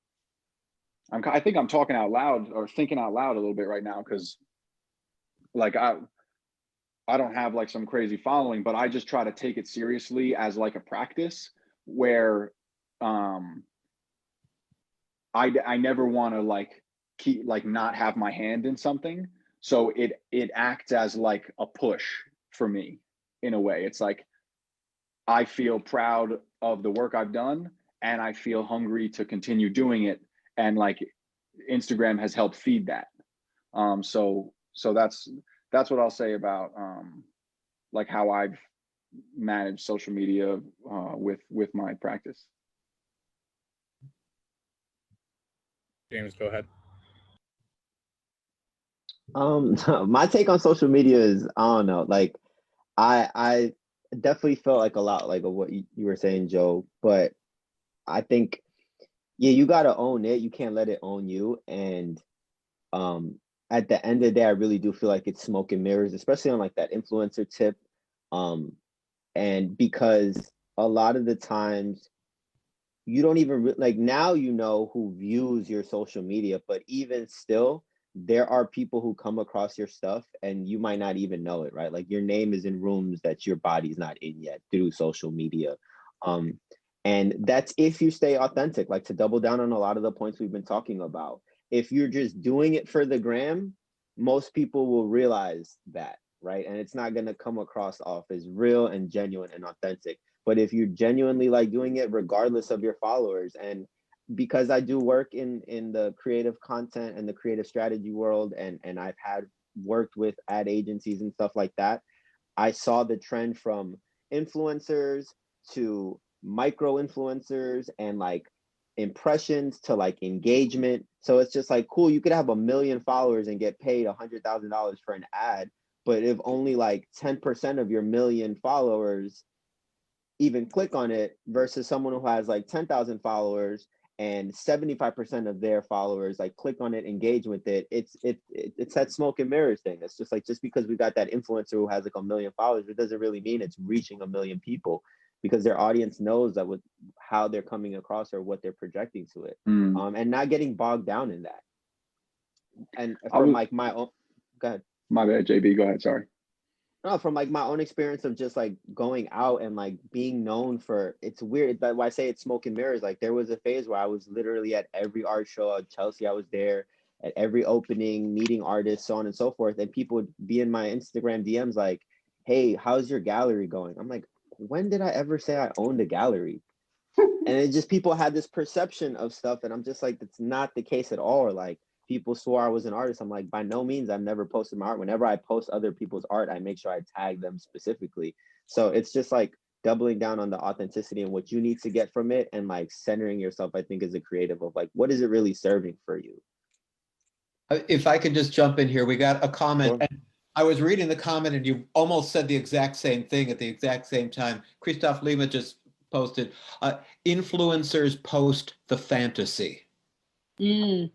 I think I'm talking out loud or thinking out loud a little bit right now, because like I don't have like some crazy following, but I just try to take it seriously as like a practice where I never want to like keep like not have my hand in something. So it acts as like a push for me in a way. It's like I feel proud of the work I've done, and I feel hungry to continue doing it. And like Instagram has helped feed that. So that's what I'll say about like how I've managed social media with my practice. James, go ahead. My take on social media is, I don't know, like I definitely felt like a lot like of what you were saying, Joe, but I think, yeah, you gotta own it. You can't let it own you. And at the end of the day, I really do feel like it's smoke and mirrors, especially on like that influencer tip. Um, and because a lot of the times you don't even like, now you know who views your social media, but even still, there are people who come across your stuff and you might not even know it, right? Like your name is in rooms that your body's not in yet through social media. Um, and that's if you stay authentic, like to double down on a lot of the points we've been talking about. If you're just doing it for the gram, most people will realize that, right? And it's not going to come across off as real and genuine and authentic. But if you're genuinely like doing it regardless of your followers, and because I do work in the creative content and the creative strategy world, and I've had worked with ad agencies and stuff like that, I saw the trend from influencers to micro influencers and like impressions to like engagement. So it's just like, cool, you could have 1 million followers and get paid $100,000 for an ad, but if only like 10% of your million followers even click on it versus someone who has like 10,000 followers and 75% of their followers like click on it, engage with it. It's that smoke and mirrors thing. It's just like, just because we got that influencer who has like 1 million followers, it doesn't really mean it's reaching 1 million people, because their audience knows that with how they're coming across or what they're projecting to it. And not getting bogged down in that. And from like my own, go ahead. My bad, JB. Go ahead. Sorry. No, from like my own experience of just like going out and like being known for, it's weird that why I say it's smoke and mirrors. Like there was a phase where I was literally at every art show at Chelsea. I was there at every opening, meeting artists, so on and so forth. And people would be in my Instagram DMs like, hey, how's your gallery going? I'm like, when did I ever say I owned a gallery? And it just, people had this perception of stuff. And I'm just like, that's not the case at all. Or like, people swore I was an artist. I'm like, by no means, I've never posted my art. Whenever I post other people's art, I make sure I tag them specifically. So it's just like doubling down on the authenticity and what you need to get from it, and like centering yourself, I think, as a creative of like, what is it really serving for you? If I could just jump in here, we got a comment. Sure. And I was reading the comment and you almost said the exact same thing at the exact same time. Christoph Lima just posted, influencers post the fantasy. And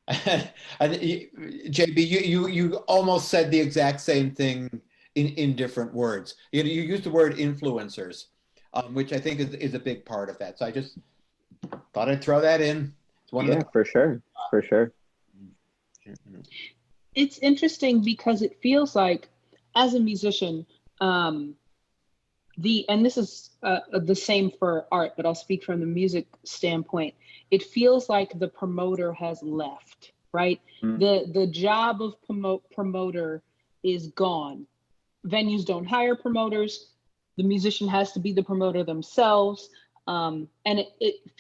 JB, you almost said the exact same thing in different words. You used the word influencers, which I think is a big part of that. So I just thought I'd throw that in. It's one of the For sure, for sure. It's interesting because it feels like, as a musician, and this is the same for art, but I'll speak from the music standpoint. It feels like the promoter has left, right? The job of promoter is gone. Venues don't hire promoters. The musician has to be the promoter themselves. And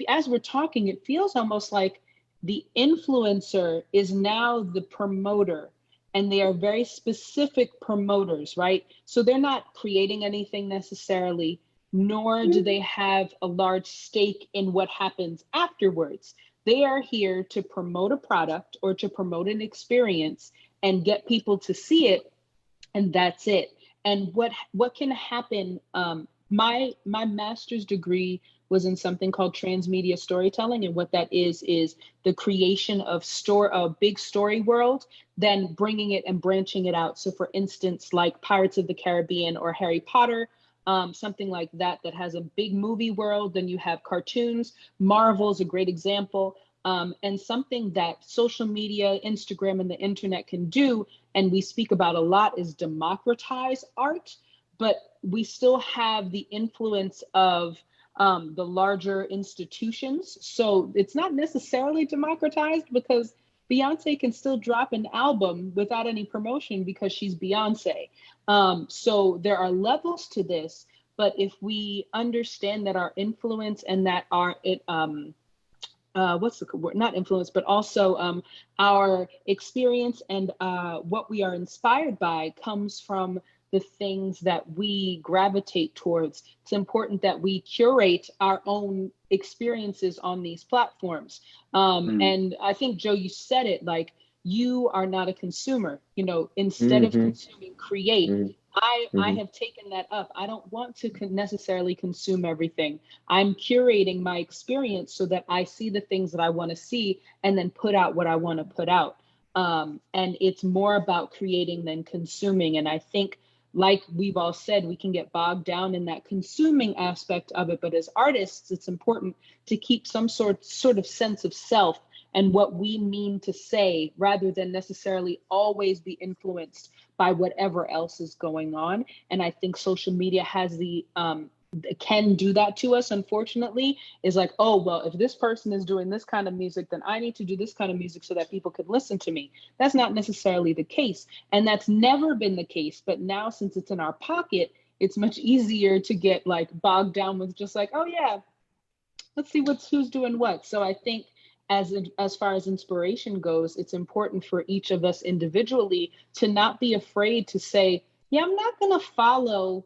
as we're talking, it feels almost like the influencer is now the promoter, and they are very specific promoters, right? So they're not creating anything necessarily, nor do they have a large stake in what happens afterwards. They are here to promote a product or to promote an experience and get people to see it, and that's it. And what can happen, my master's degree was in something called transmedia storytelling. And what that is the creation of a big story world, then bringing it and branching it out. So for instance, like Pirates of the Caribbean or Harry Potter, something like that has a big movie world. Then you have cartoons. Marvel is a great example. And something that social media, Instagram, and the internet can do, and we speak about a lot, is democratize art. But we still have the influence of the larger institutions. So it's not necessarily democratized, because Beyonce can still drop an album without any promotion because she's Beyonce. So there are levels to this, but if we understand that our influence and that what's the word? Not influence, but also our experience and what we are inspired by comes from the things that we gravitate towards. It's important that we curate our own experiences on these platforms. And I think, Joe, you said it, like, you are not a consumer. You know, instead of consuming, create. I have taken that up. I don't want to necessarily consume everything. I'm curating my experience so that I see the things that I want to see and then put out what I want to put out. And it's more about creating than consuming. And I think, like we've all said, we can get bogged down in that consuming aspect of it. But as artists, it's important to keep some sort of sense of self and what we mean to say, rather than necessarily always be influenced by whatever else is going on. And I think social media has can do that to us, unfortunately, is like, oh, well, if this person is doing this kind of music, then I need to do this kind of music so that people could listen to me. That's not necessarily the case. And that's never been the case. But now, since it's in our pocket, it's much easier to get like bogged down with just like, oh yeah, let's see who's doing what. So I think as far as inspiration goes, it's important for each of us individually to not be afraid to say, yeah, I'm not going to follow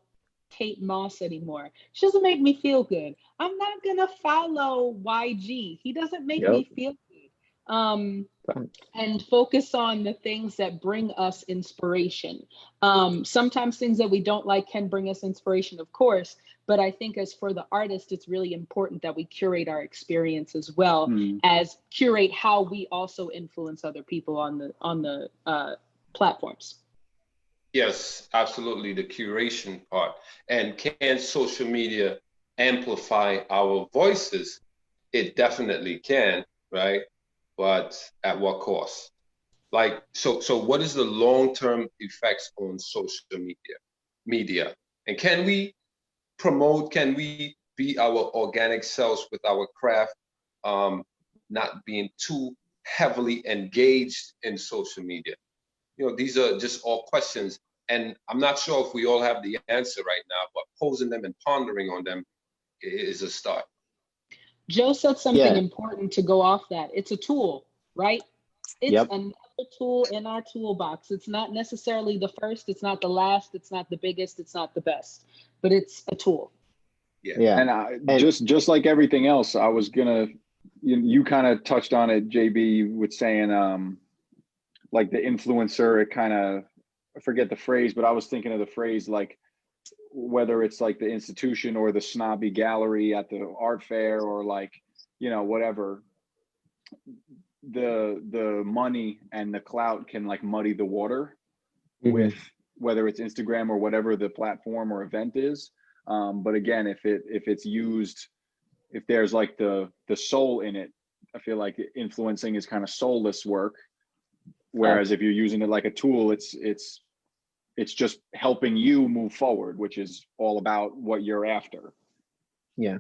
Kate Moss anymore. She doesn't make me feel good. I'm not going to follow YG. He doesn't make me feel good. And focus on the things that bring us inspiration. Sometimes things that we don't like can bring us inspiration, of course, but I think as for the artist, it's really important that we curate our experience as well as curate how we also influence other people on the platforms. Yes, absolutely, the curation part. And can social media amplify our voices? It definitely can, right? But at what cost? Like, so what is the long-term effects on social media? And can we be our organic selves with our craft, not being too heavily engaged in social media? You know, these are just all questions. And I'm not sure if we all have the answer right now, but posing them and pondering on them is a start. Joe said something important to go off that. It's a tool, right? It's another tool in our toolbox. It's not necessarily the first, it's not the last, it's not the biggest, it's not the best, but it's a tool. And just like everything else, I was gonna, you kind of touched on it, JB, with saying like the influencer, it kind of, I forget the phrase, but I was thinking of the phrase like, whether it's like the institution or the snobby gallery at the art fair, or like, whatever, the money and the clout can like muddy the water with whether it's Instagram or whatever the platform or event is. But again, if it's used, if there's like the soul in it, I feel like influencing is kind of soulless work. Whereas if you're using it like a tool, it's just helping you move forward, which is all about what you're after. Yeah,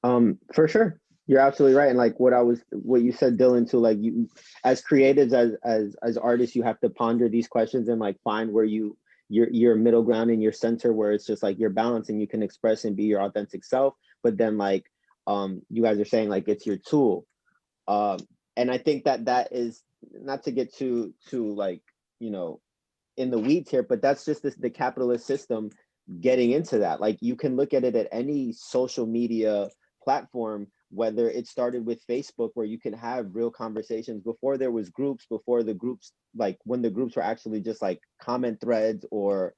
for sure. You're absolutely right. And like what you said, Dillon, too, like you, as creatives, as artists, you have to ponder these questions and like find where your middle ground and your center, where it's just like you're balancing, you can express and be your authentic self. But then like, you guys are saying like, it's your tool. And I think that is, not to get too like, in the weeds here, but that's just the capitalist system getting into that. Like you can look at it at any social media platform, whether it started with Facebook, where you can have real conversations before there was groups, before the groups, like when the groups were actually just like comment threads, or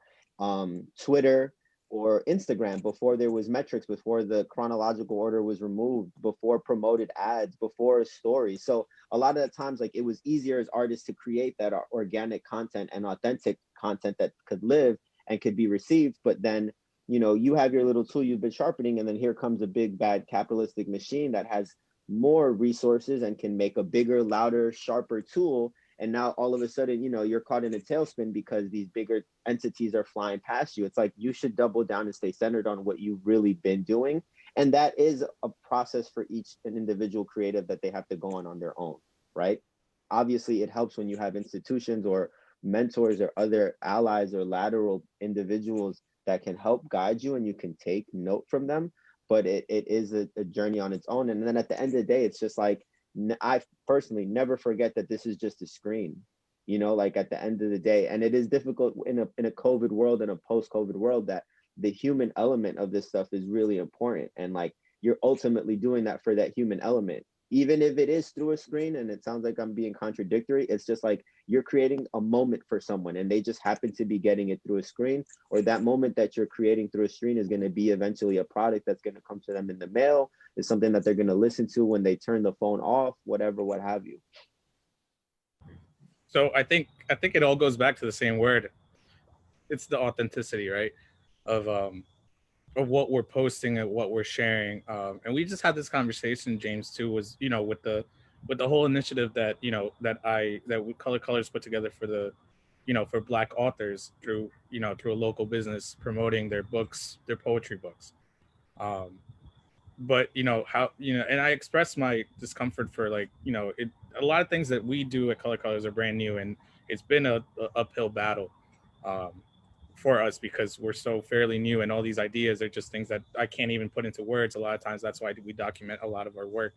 Twitter or Instagram, before there was metrics, before the chronological order was removed, before promoted ads, before stories. So a lot of the times, like it was easier as artists to create that organic content and authentic content that could live and could be received. But then, you have your little tool you've been sharpening, and then here comes a big bad capitalistic machine that has more resources and can make a bigger, louder, sharper tool. And now all of a sudden, you're caught in a tailspin because these bigger entities are flying past you. It's like you should double down and stay centered on what you've really been doing. And that is a process for an individual creative that they have to go on their own, right? Obviously, it helps when you have institutions or mentors or other allies or lateral individuals that can help guide you and you can take note from them. But it is a journey on its own. And then at the end of the day, it's just like, I personally never forget that this is just a screen, like at the end of the day. And it is difficult in a COVID world, in a post-COVID world, that the human element of this stuff is really important. And like, you're ultimately doing that for that human element, even if it is through a screen. And it sounds like I'm being contradictory. It's just like, you're creating a moment for someone and they just happen to be getting it through a screen, or that moment that you're creating through a screen is going to be eventually a product that's going to come to them in the mail. It's something that they're going to listen to when they turn the phone off, whatever, what have you. So I think it all goes back to the same word. It's the authenticity, right? Of what we're posting and what we're sharing. And we just had this conversation, James, too, was, you know, with the whole initiative that, you know, that Color Colors put together for the, you know, for Black authors through, you know, through a local business promoting their books, their poetry books. But, you know, how, you know, and I expressed my discomfort for, like, you know, a lot of things that we do at Color Colors are brand new, and it's been a uphill battle. For us, because we're so fairly new, and all these ideas are just things that I can't even put into words a lot of times. That's why we document a lot of our work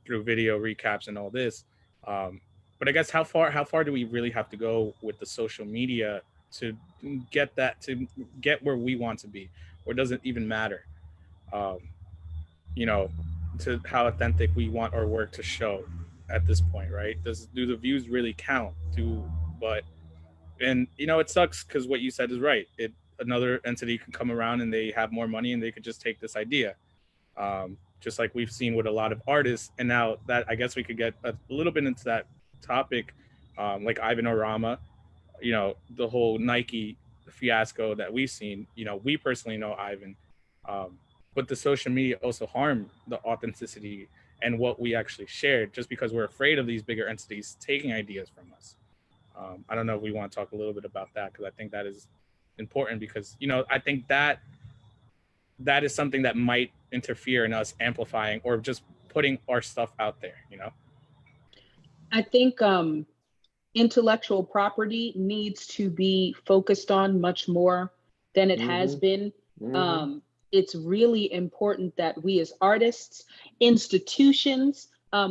through video recaps and all this. But I guess how far do we really have to go with the social media to get where we want to be, or does it even matter? You know, to how authentic we want our work to show at this point, right? Do the views really count? And, you know, it sucks because what you said is right. Another entity can come around and they have more money and they could just take this idea, just like we've seen with a lot of artists. And now that, I guess we could get a little bit into that topic, like Ivan Orama, you know, the whole Nike fiasco that we've seen. You know, we personally know Ivan, but the social media also harmed the authenticity and what we actually shared, just because we're afraid of these bigger entities taking ideas from us. I don't know if we want to talk a little bit about that, because I think that is important, because, you know, I think that is something that might interfere in us amplifying or just putting our stuff out there, you know? I think intellectual property needs to be focused on much more than it has been. It's really important that we as artists, institutions,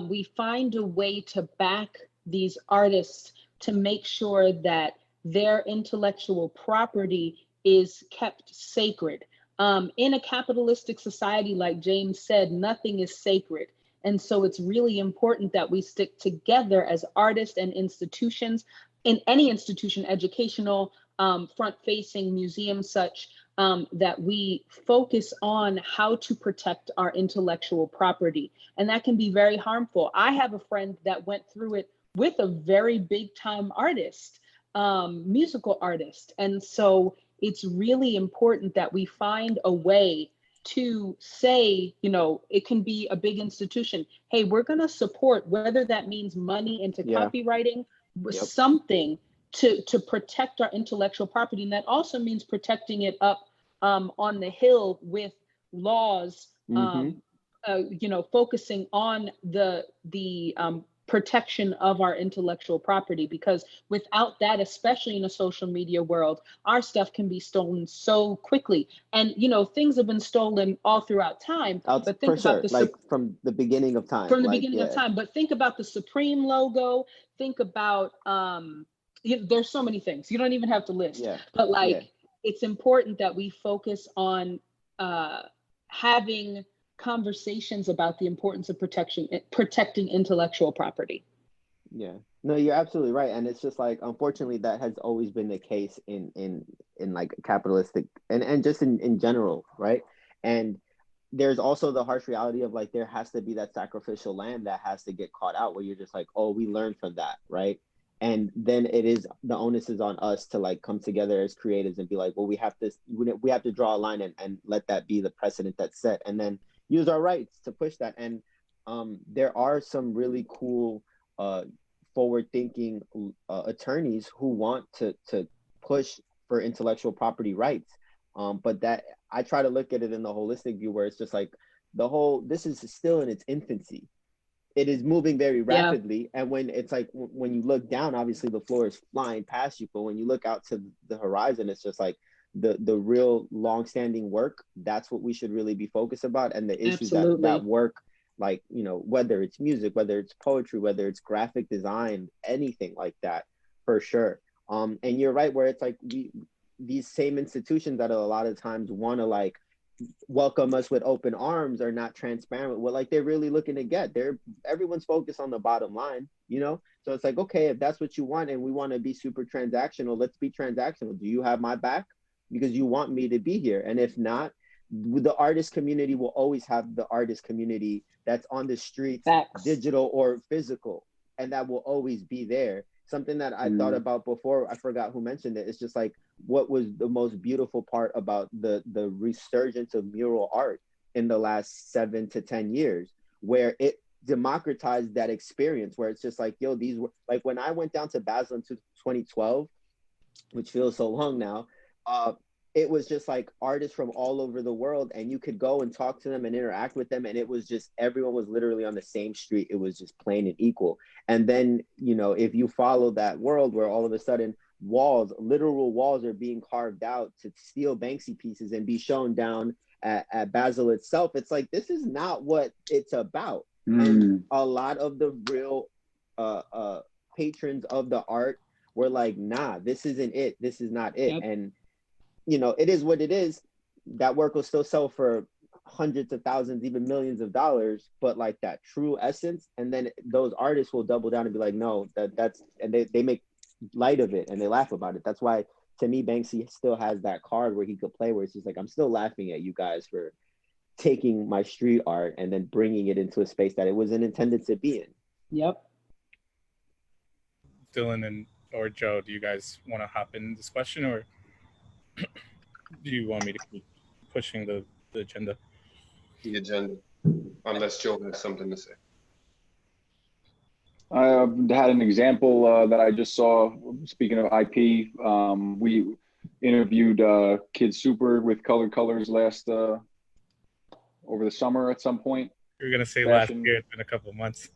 we find a way to back these artists to make sure that their intellectual property is kept sacred. In a capitalistic society, like James said, nothing is sacred. And so it's really important that we stick together as artists and institutions, in any institution, educational, front-facing, museum, such, that we focus on how to protect our intellectual property. And that can be very harmful. I have a friend that went through it with a very big time artist, musical artist. And so it's really important that we find a way to say, you know, it can be a big institution. Hey, we're going to support, whether that means money into copywriting, something to protect our intellectual property. And that also means protecting it up on the Hill with laws, you know, focusing on the protection of our intellectual property, because without that, especially in a social media world, our stuff can be stolen so quickly. And, you know, things have been stolen all throughout time, but think about like from the beginning of time. But think about the Supreme logo. Think about, there's so many things. You don't even have to list, but it's important that we focus on having conversations about the importance of protecting intellectual property. Yeah, no, you're absolutely right. And it's just like, unfortunately, that has always been the case in like capitalistic and just in general, right? And there's also the harsh reality of like, there has to be that sacrificial lamb that has to get caught out, where you're just like, oh, we learned from that, right? And then the onus is on us to like come together as creatives and be like, well, we have to draw a line and let that be the precedent that's set, and then use our rights to push that. And there are some really cool forward-thinking attorneys who want to push for intellectual property rights, but that I try to look at it in the holistic view, where it's just like this is still in its infancy. It is moving very rapidly, and when it's like when you look down, obviously the floor is flying past you, but when you look out to the horizon, it's just like the real long-standing work. That's what we should really be focused about, and the issues that work, like, you know, whether it's music, whether it's poetry, whether it's graphic design, anything like that, for sure. And you're right, where it's like these same institutions that a lot of times want to like welcome us with open arms are not transparent what like they're really looking to get. Everyone's focused on the bottom line, you know? So it's like, okay, if that's what you want and we want to be super transactional, let's be transactional. Do you have my back? Because you want me to be here. And if not, the artist community will always have the artist community that's on the streets, Facts. digital or physical, and that will always be there. Something that I thought about before, I forgot who mentioned it. It's just like, what was the most beautiful part about the resurgence of mural art in the last 7 to 10 years, where it democratized that experience, where it's just like, yo, these were like, when I went down to Basel in 2012, which feels so long now, it was just like artists from all over the world, and you could go and talk to them and interact with them, and it was just, everyone was literally on the same street. It was just plain and equal. And then, you know, if you follow that world where all of a sudden walls, literal walls, are being carved out to steal Banksy pieces and be shown down at Basel itself, it's like, this is not what it's about. And a lot of the real patrons of the art were like, nah, this isn't it. This is not it. Yep. And you know, it is what it is. That work will still sell for hundreds of thousands, even millions of dollars, but like that true essence. And then those artists will double down and be like, no, that's, and they make light of it and they laugh about it. That's why, to me, Banksy still has that card where he could play, where it's just like, I'm still laughing at you guys for taking my street art and then bringing it into a space that it wasn't intended to be in. Yep. Dylan or Joe, do you guys want to hop in this question, or do you want me to keep pushing the agenda? The agenda, unless Joe has something to say. I had an example that I just saw. Speaking of IP, we interviewed Kid Super with Colored Colors last over the summer at some point. You're gonna say Fashion. last year. It's been a couple of months.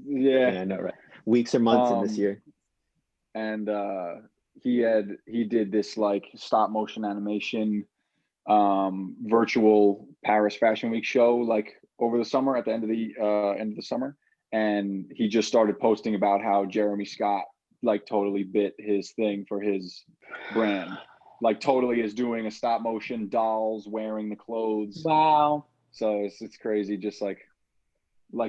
Yeah, I know, right? Weeks or months in this year. And he did this like stop motion animation virtual Paris Fashion Week show like over the summer, at the end of the summer, and he just started posting about how Jeremy Scott like totally bit his thing for his brand, like totally is doing a stop motion dolls wearing the clothes. Wow. So it's crazy, just like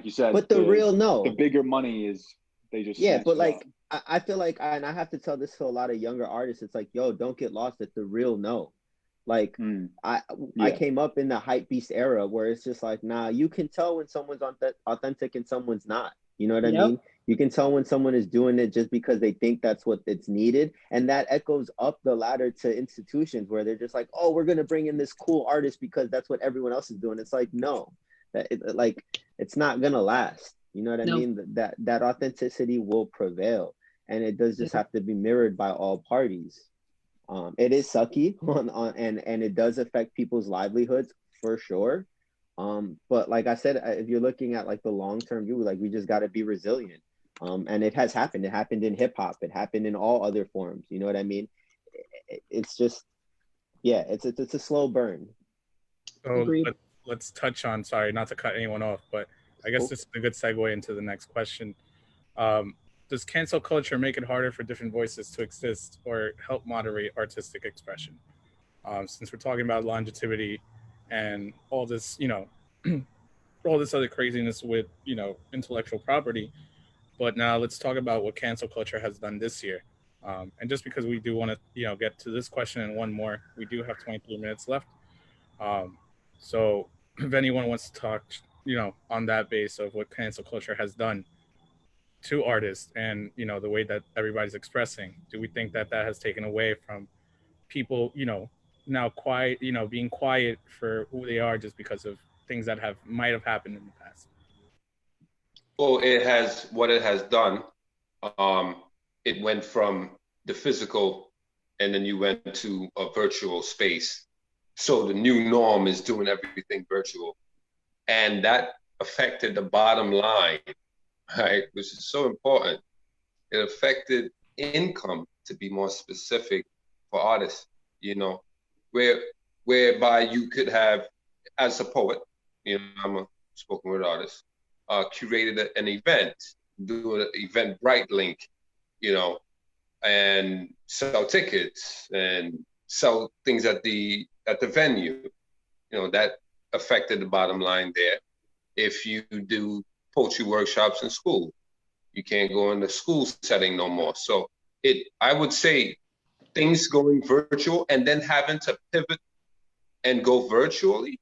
you said. But the real no, the bigger money is they just but like I feel like, and I have to tell this to a lot of younger artists, it's like, yo, don't get lost at the real no. Like I came up in the hype beast era where it's just like, nah, you can tell when someone's authentic and someone's not. You know what I mean? You can tell when someone is doing it just because they think that's what it's needed. And that echoes up the ladder to institutions where they're just like, oh, we're going to bring in this cool artist because that's what everyone else is doing. It's like, no, it's not going to last. You know what I mean? That authenticity will prevail, and it does just have to be mirrored by all parties. It is sucky and it does affect people's livelihoods for sure. But like I said, if you're looking at like the long-term view, like we just got to be resilient. And it has happened. It happened in hip hop. It happened in all other forms. You know what I mean? It's just, it's a slow burn. So let's touch on, sorry, not to cut anyone off, but I guess this is a good segue into the next question. Does cancel culture make it harder for different voices to exist or help moderate artistic expression? Since we're talking about longevity and all this, you know, all this other craziness with, you know, intellectual property, but now let's talk about what cancel culture has done this year. And just because we do want to, you know, get to this question and one more, we do have 23 minutes left. So if anyone wants to talk, you know, on that base of what cancel culture has done to artists and, you know, the way that everybody's expressing, do we think that has taken away from people, you know, now quiet, you know, being quiet for who they are just because of things that might have happened in the past? Well, what it has done, it went from the physical and then you went to a virtual space. So the new norm is doing everything virtual. And that affected the bottom line, right? Which is so important. It affected income, to be more specific, for artists, you know, whereby you could have, as a poet, you know, I'm a spoken word artist, curated an event, do an Eventbrite link, you know, and sell tickets and sell things at the venue. that affected the bottom line there. If you do poetry workshops in school, you can't go in the school setting no more. So I would say things going virtual and then having to pivot and go virtually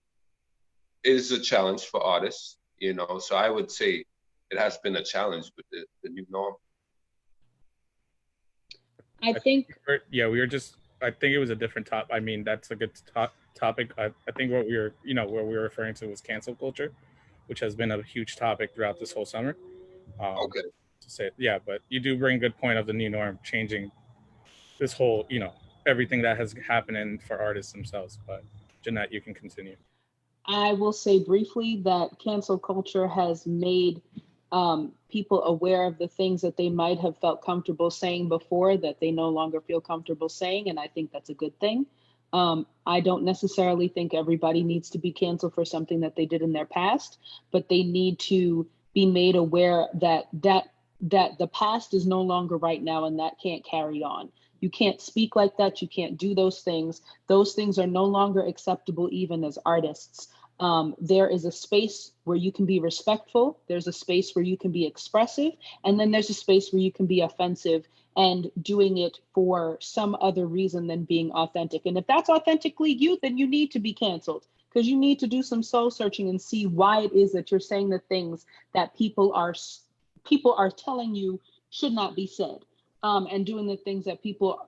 is a challenge for artists, so I would say it has been a challenge with the new norm. I think, we were just, I think it was a different topic. I mean, that's a good topic. I think what we were referring to was cancel culture, which has been a huge topic throughout this whole summer. Okay. To say, yeah, but you do bring a good point of the new norm changing this whole, everything that has happened for artists themselves. But Jeanette, you can continue. I will say briefly that cancel culture has made people aware of the things that they might have felt comfortable saying before that they no longer feel comfortable saying, and I think that's a good thing. I don't necessarily think everybody needs to be canceled for something that they did in their past, but they need to be made aware that the past is no longer right now, and that can't carry on. You can't speak like that. You can't do those things. Those things are no longer acceptable, even as artists. There is a space where you can be respectful. There's a space where you can be expressive. And then there's a space where you can be offensive and doing it for some other reason than being authentic. And if that's authentically you, then you need to be canceled, because you need to do some soul searching and see why it is that you're saying the things that people are telling you should not be said. And doing the things that people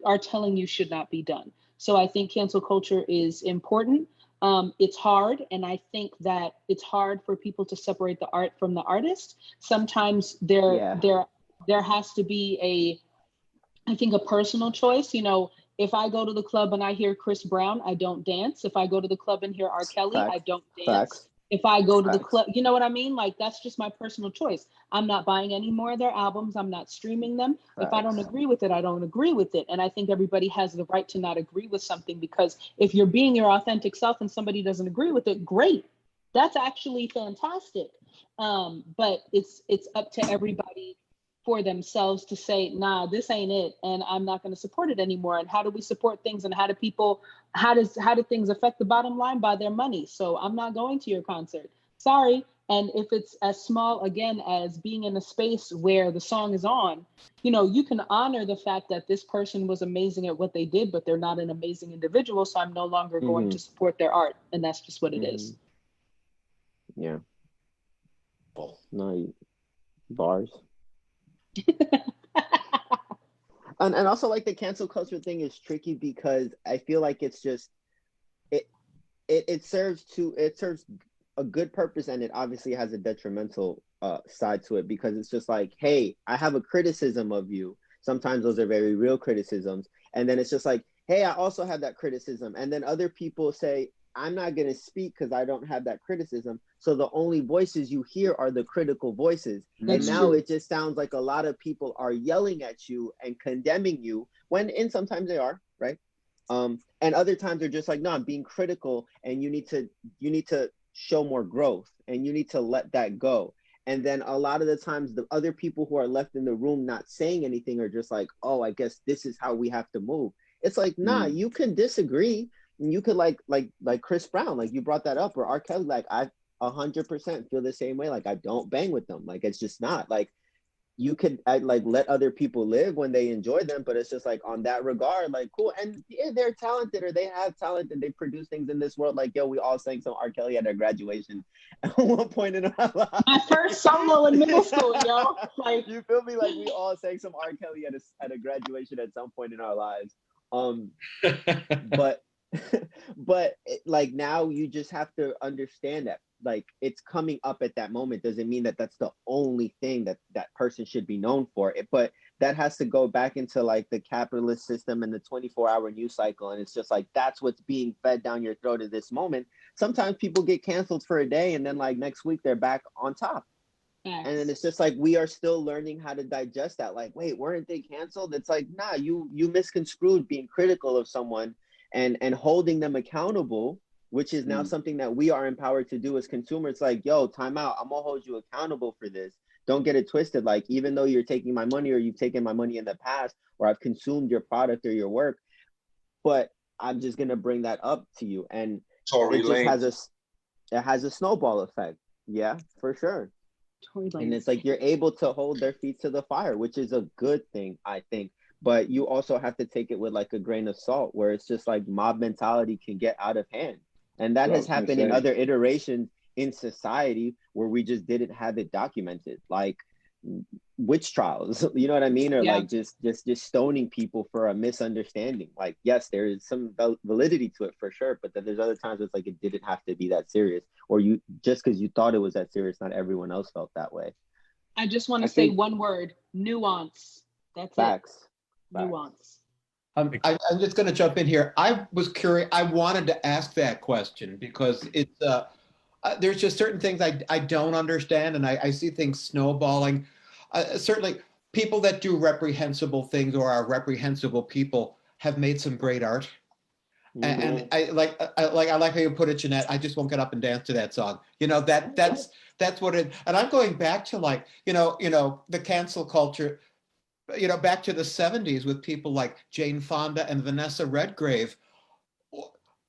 are telling you should not be done. So I think cancel culture is important. It's hard, and I think that it's hard for people to separate the art from the artist. Sometimes there has to be a personal choice. If I go to the club and I hear Chris Brown, I don't dance. If I go to the club and hear R. Kelly, I don't dance. Facts. If I go to the club, you know what I mean? Like, that's just my personal choice. I'm not buying any more of their albums. I'm not streaming them. If I don't agree with it, I don't agree with it. And I think everybody has the right to not agree with something, because if you're being your authentic self and somebody doesn't agree with it, great. That's actually fantastic. But it's up to everybody for themselves to say, nah, this ain't it, and I'm not going to support it anymore. And how do we support things, and how do things affect the bottom line? By their money. So I'm not going to your concert. Sorry. And if it's as small, again, as being in a space where the song is on, you can honor the fact that this person was amazing at what they did, but they're not an amazing individual. So I'm no longer going to support their art. And that's just what it is. Yeah. No, bars. and also, like, the cancel culture thing is tricky, because I feel like it's just it serves a good purpose, and it obviously has a detrimental side to it, because it's just like, hey, I have a criticism of you. Sometimes those are very real criticisms, and then it's just like, hey, I also have that criticism, and then other people say, I'm not going to speak because I don't have that criticism. So the only voices you hear are the critical voices. That's and now true. It just sounds like a lot of people are yelling at you and condemning you, and sometimes they are, right? And other times they're just like, no, I'm being critical, and you need to show more growth, and you need to let that go. And then a lot of the times the other people who are left in the room not saying anything are just like, oh, I guess this is how we have to move. It's like, nah, you can disagree. You could like Chris Brown, like you brought that up, or R. Kelly, like I 100% feel the same way. Like I don't bang with them. Like it's just not like you could like let other people live when they enjoy them, but it's just like on that regard, like cool. And yeah, they're talented, or they have talent, and they produce things in this world. Like yo, we all sang some R. Kelly at our graduation at one point in our lives. My first solo in middle school, yo. Like, you feel me? Like we all sang some R. Kelly at a graduation at some point in our lives. But like now you just have to understand that like it's coming up at that moment doesn't mean that that's the only thing that person should be known for it, but that has to go back into like the capitalist system and the 24-hour news cycle, and it's just like that's what's being fed down your throat at this moment. Sometimes people get canceled for a day, and then like next week they're back on top. yes. And then it's just like we are still learning how to digest that. Like, wait, weren't they canceled? It's like, nah, you misconstrued being critical of someone and holding them accountable, which is now something that we are empowered to do as consumers. Like, yo, time out. I'm gonna hold you accountable for this. Don't get it twisted. Like, even though you're taking my money, or you've taken my money in the past, or I've consumed your product or your work, but I'm just gonna bring that up to you. And Tory it just has Lanez. it has a snowball effect. Yeah, for sure. Tory And Lanez. it's like you're able to hold their feet to the fire, which is a good thing, I think. But you also have to take it with like a grain of salt, where it's just like mob mentality can get out of hand. And that What I has was gonna happened in say. other iterations in society where we just didn't have it documented, like witch trials, you know what I mean? Or Yeah. like just stoning people for a misunderstanding. Like, yes, there is some validity to it for sure, but then there's other times it's like it didn't have to be that serious, or you just because you thought it was that serious, not everyone else felt that way. I just want I to say think- one word: nuance. That's Facts. it. Nuance. I'm just going to jump in here. I was curious. I wanted to ask that question because it's there's just certain things I don't understand, and I see things snowballing. Certainly, people that do reprehensible things or are reprehensible people have made some great art. And I like how you put it, Jeanette. I just won't get up and dance to that song. You know, that's what it. And I'm going back to like you know the cancel culture. You know, back to the 70s with people like Jane Fonda and Vanessa Redgrave.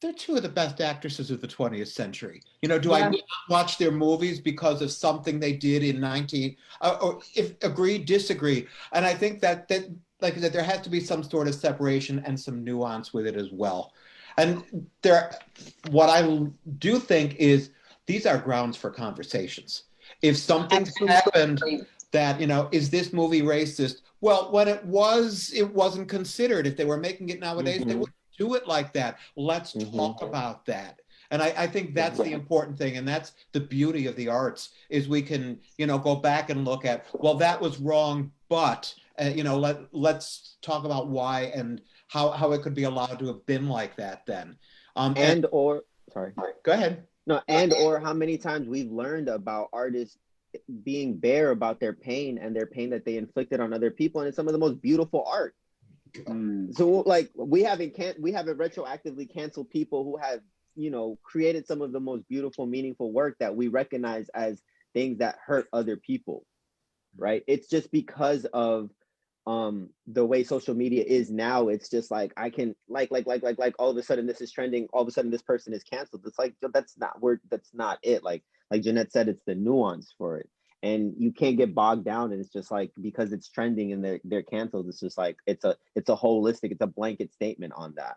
They're two of the best actresses of the 20th century. You know, do I watch their movies because of something they did in or if agree, disagree? And I think that like I said, there has to be some sort of separation and some nuance with it as well. And what I do think is these are grounds for conversations. If something's happened that, you know, is this movie racist? Well, when it wasn't considered. If they were making it nowadays, they wouldn't do it like that. Let's talk about that. And I think that's the important thing. And that's the beauty of the arts is we can, you know, go back and look at, well, that was wrong, but, you know, let's talk about why and how it could be allowed to have been like that then. Sorry. Go ahead. No, or how many times we've learned about artists being bare about their pain and their pain that they inflicted on other people, and it's some of the most beautiful art. So like we haven't retroactively canceled people who have, you know, created some of the most beautiful, meaningful work that we recognize as things that hurt other people, right? It's just because of the way social media is now. It's just like I can like all of a sudden this is trending, all of a sudden this person is canceled. It's like that's not it. Like Jeanette said, it's the nuance for it. And you can't get bogged down, and it's just like because it's trending and they're canceled, it's just like it's a holistic, it's a blanket statement on that.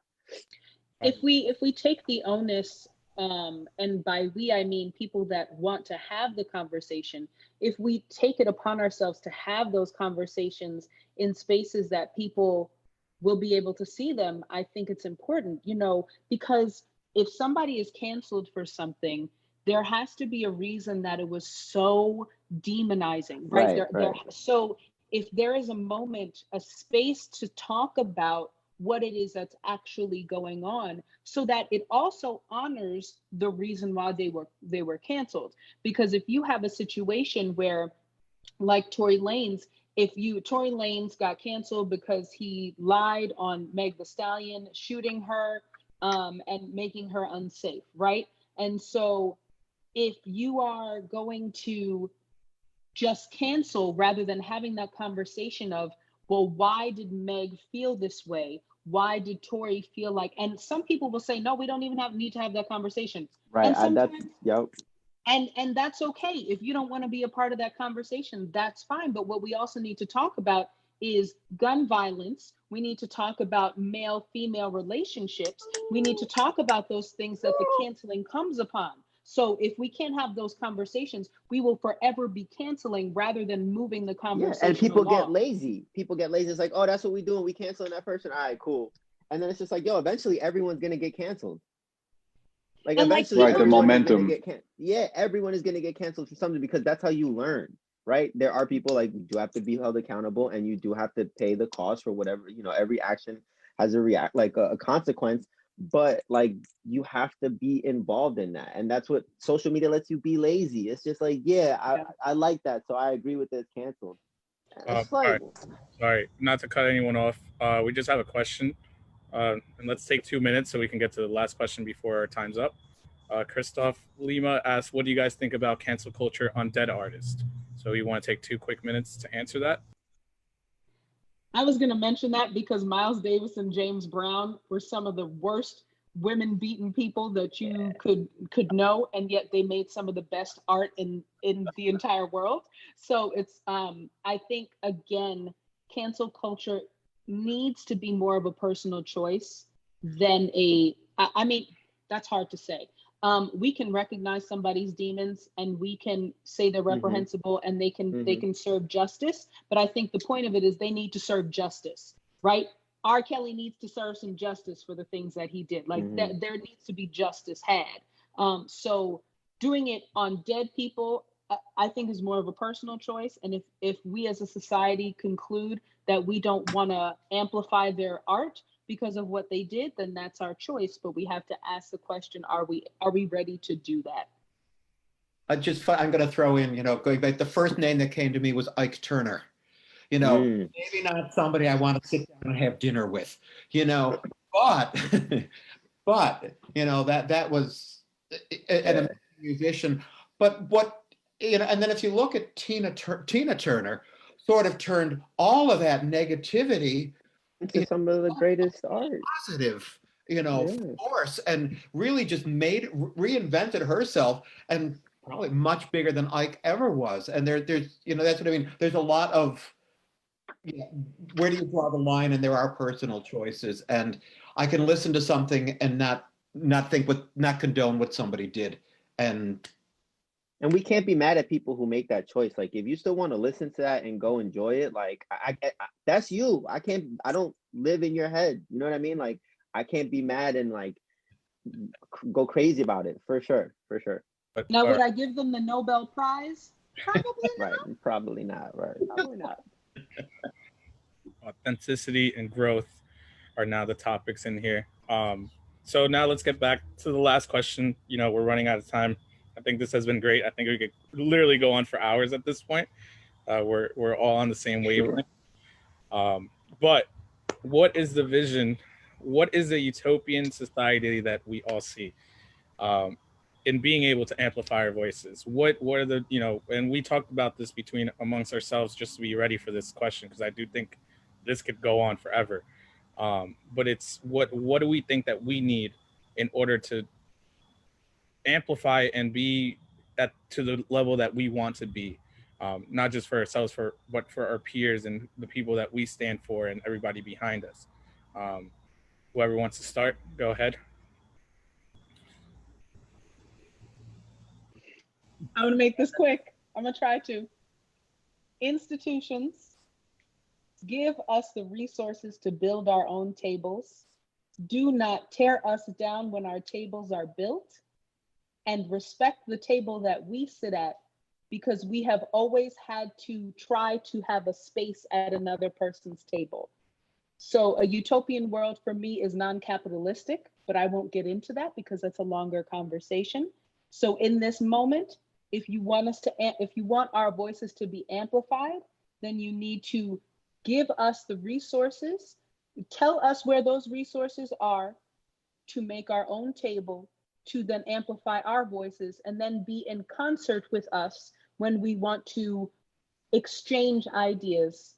If we take the onus, and by we I mean people that want to have the conversation, if we take it upon ourselves to have those conversations in spaces that people will be able to see them, I think it's important, you know, because if somebody is canceled for something, there has to be a reason that it was so demonizing, right? So if there is a moment, a space to talk about what it is that's actually going on, so that it also honors the reason why they were canceled. Because if you have a situation where, like Tory Lanez, Tory Lanez got canceled because he lied on Meg Thee Stallion, shooting her and making her unsafe, right? And so if you are going to just cancel rather than having that conversation of, well, why did Meg feel this way? Why did Tory feel like, and some people will say, no, we don't even need to have that conversation. Right. And and that's okay. If you don't want to be a part of that conversation, that's fine. But what we also need to talk about is gun violence. We need to talk about male-female relationships. We need to talk about those things that the canceling comes upon. So if we can't have those conversations, we will forever be canceling rather than moving the conversation. Yeah, and people along. get lazy. It's like, oh, that's what we do, and we canceling that person. All right, cool. And then it's just like, yo, eventually everyone's gonna get canceled. Like And eventually, right, the momentum. Everyone is gonna get canceled for something because that's how you learn, right? There are people like you do have to be held accountable, and you do have to pay the cost for whatever. You know, every action has a consequence. But like you have to be involved in that, and that's what social media lets you be lazy. It's just like, I like that, so I agree with this canceled. It's like, sorry, not to cut anyone off. We just have a question, and let's take 2 minutes so we can get to the last question before our time's up. Christoph Lima asks, what do you guys think about cancel culture on dead artists? So you want to take 2 quick minutes to answer that? I was going to mention that because Miles Davis and James Brown were some of the worst women beaten people that you could know, and yet they made some of the best art in the entire world. So it's I think, again, cancel culture needs to be more of a personal choice than I mean, that's hard to say. We can recognize somebody's demons and we can say they're reprehensible and they can serve justice. But I think the point of it is they need to serve justice, right? R. Kelly needs to serve some justice for the things that he did. Like that, there needs to be justice had. So doing it on dead people, I think, is more of a personal choice. And if we as a society conclude that we don't want to amplify their art because of what they did, then that's our choice. But we have to ask the question: are we ready to do that? I'm going to throw in, going back, the first name that came to me was Ike Turner. Maybe not somebody I want to sit down and have dinner with, but that was an amazing musician. But and then if you look at Tina Turner, sort of turned all of that negativity into some of the greatest art, positive, force, and really just reinvented herself, and probably much bigger than Ike ever was. And there's, that's what I mean. There's a lot of, where do you draw the line? And there are personal choices, and I can listen to something and not condone what somebody did. And we can't be mad at people who make that choice. Like, if you still want to listen to that and go enjoy it, like, I that's you. I don't live in your head. You know what I mean? Like, I can't be mad and like go crazy about it, for sure. But now, would I give them the Nobel Prize? Probably not. Right, probably not. Right, probably not. Authenticity and growth are now the topics in here. So now let's get back to the last question. We're running out of time. I think this has been great. I think we could literally go on for hours at this point. We're all on the same wavelength. But what is the vision? What is the utopian society that we all see in being able to amplify our voices? What are the, and we talked about this amongst ourselves just to be ready for this question, because I do think this could go on forever. But it's what do we think that we need in order to amplify and be to the level that we want to be, not just for ourselves, but for our peers and the people that we stand for and everybody behind us. Whoever wants to start, go ahead. I'm going to make this quick. I'm going to try to. Institutions, give us the resources to build our own tables. Do not tear us down when our tables are built, and respect the table that we sit at, because we have always had to try to have a space at another person's table. So a utopian world for me is non-capitalistic, but I won't get into that because that's a longer conversation. So in this moment, if you want our voices to be amplified, then you need to give us the resources, tell us where those resources are to make our own table, to then amplify our voices, and then be in concert with us when we want to exchange ideas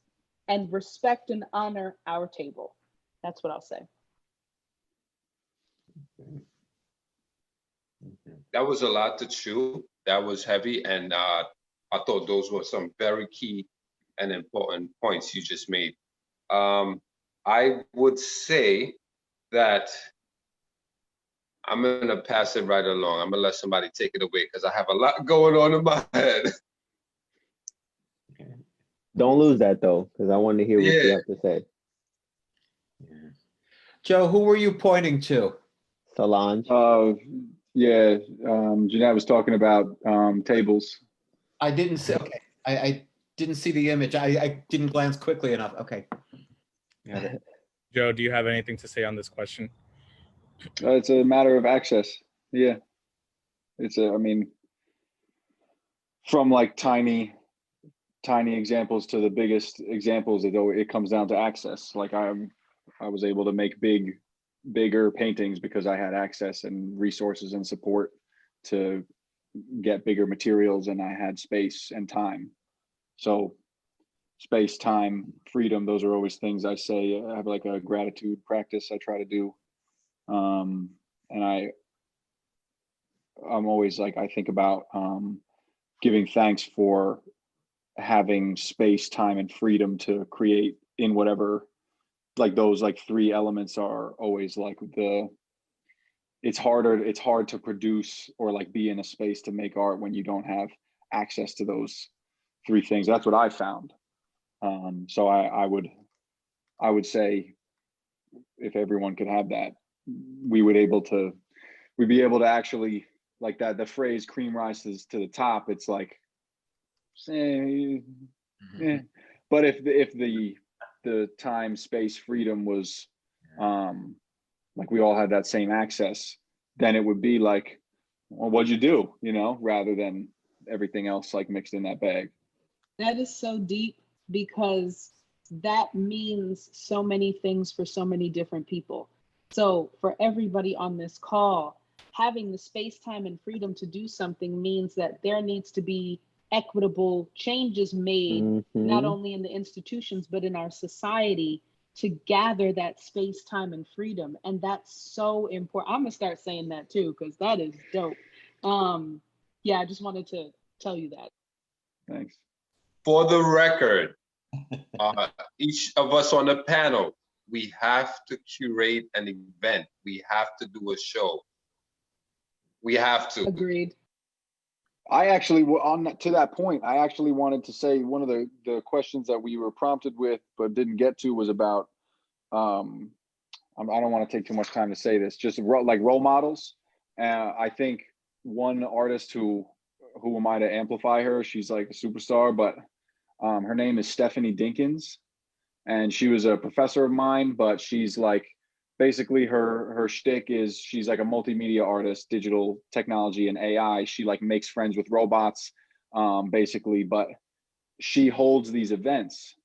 and respect and honor our table. That's what I'll say. That was a lot to chew. That was heavy. And I thought those were some very key and important points you just made. I would say that I'm going to pass it right along. I'm going to let somebody take it away because I have a lot going on in my head. Don't lose that though, because I want to hear what you have to say. Joe, who were you pointing to? Solange. Jeanette was talking about tables. I didn't see. Okay, I didn't see the image. I didn't glance quickly enough. Okay. Joe, do you have anything to say on this question? It's a matter of access. Yeah, from like tiny examples to the biggest examples, it comes down to access. Like I was able to make bigger paintings because I had access and resources and support to get bigger materials, and I had space and time. So space, time, freedom, those are always things I say. I have like a gratitude practice I try to do. And I'm always like, I think about giving thanks for having space, time, and freedom to create in whatever, like those like three elements are always like it's hard to produce or like be in a space to make art when you don't have access to those three things. That's what I found. So I would say if everyone could have that, we'd be able to actually, like that, the phrase cream rises to the top, it's like, but if the time, space, freedom was like we all had that same access, then it would be like, well, what'd you do, rather than everything else like mixed in that bag. That is so deep, because that means so many things for so many different people. So for everybody on this call, having the space, time, and freedom to do something means that there needs to be equitable changes made, not only in the institutions, but in our society, to gather that space, time, and freedom. And that's so important. I'm gonna start saying that too, because that is dope. Yeah, I just wanted to tell you that. Thanks. For the record, each of us on the panel, we have to curate an event. We have to do a show. We have to. Agreed. I actually, to that point, I actually wanted to say one of the questions that we were prompted with but didn't get to was about, I don't want to take too much time to say this, just like role models. I think one artist who am I to amplify her? She's like a superstar, but her name is Stephanie Dinkins, and she was a professor of mine, but she's like, basically her shtick is she's like a multimedia artist, digital technology and AI. She like makes friends with robots, basically, but she holds these events.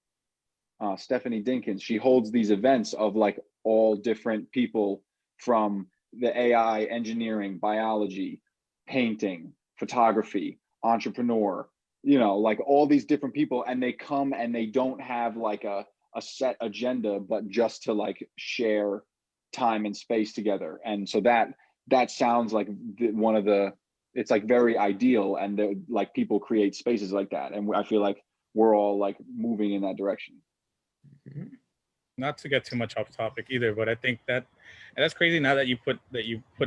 Stephanie Dinkins, she holds these events of like all different people from the AI, engineering, biology, painting, photography, entrepreneur, like all these different people, and they come and they don't have like a set agenda, but just to like share time and space together. And so that sounds like one of the, it's like very ideal, and like people create spaces like that, and I feel like we're all like moving in that direction. Not to get too much off topic either, but I think that's crazy now that you put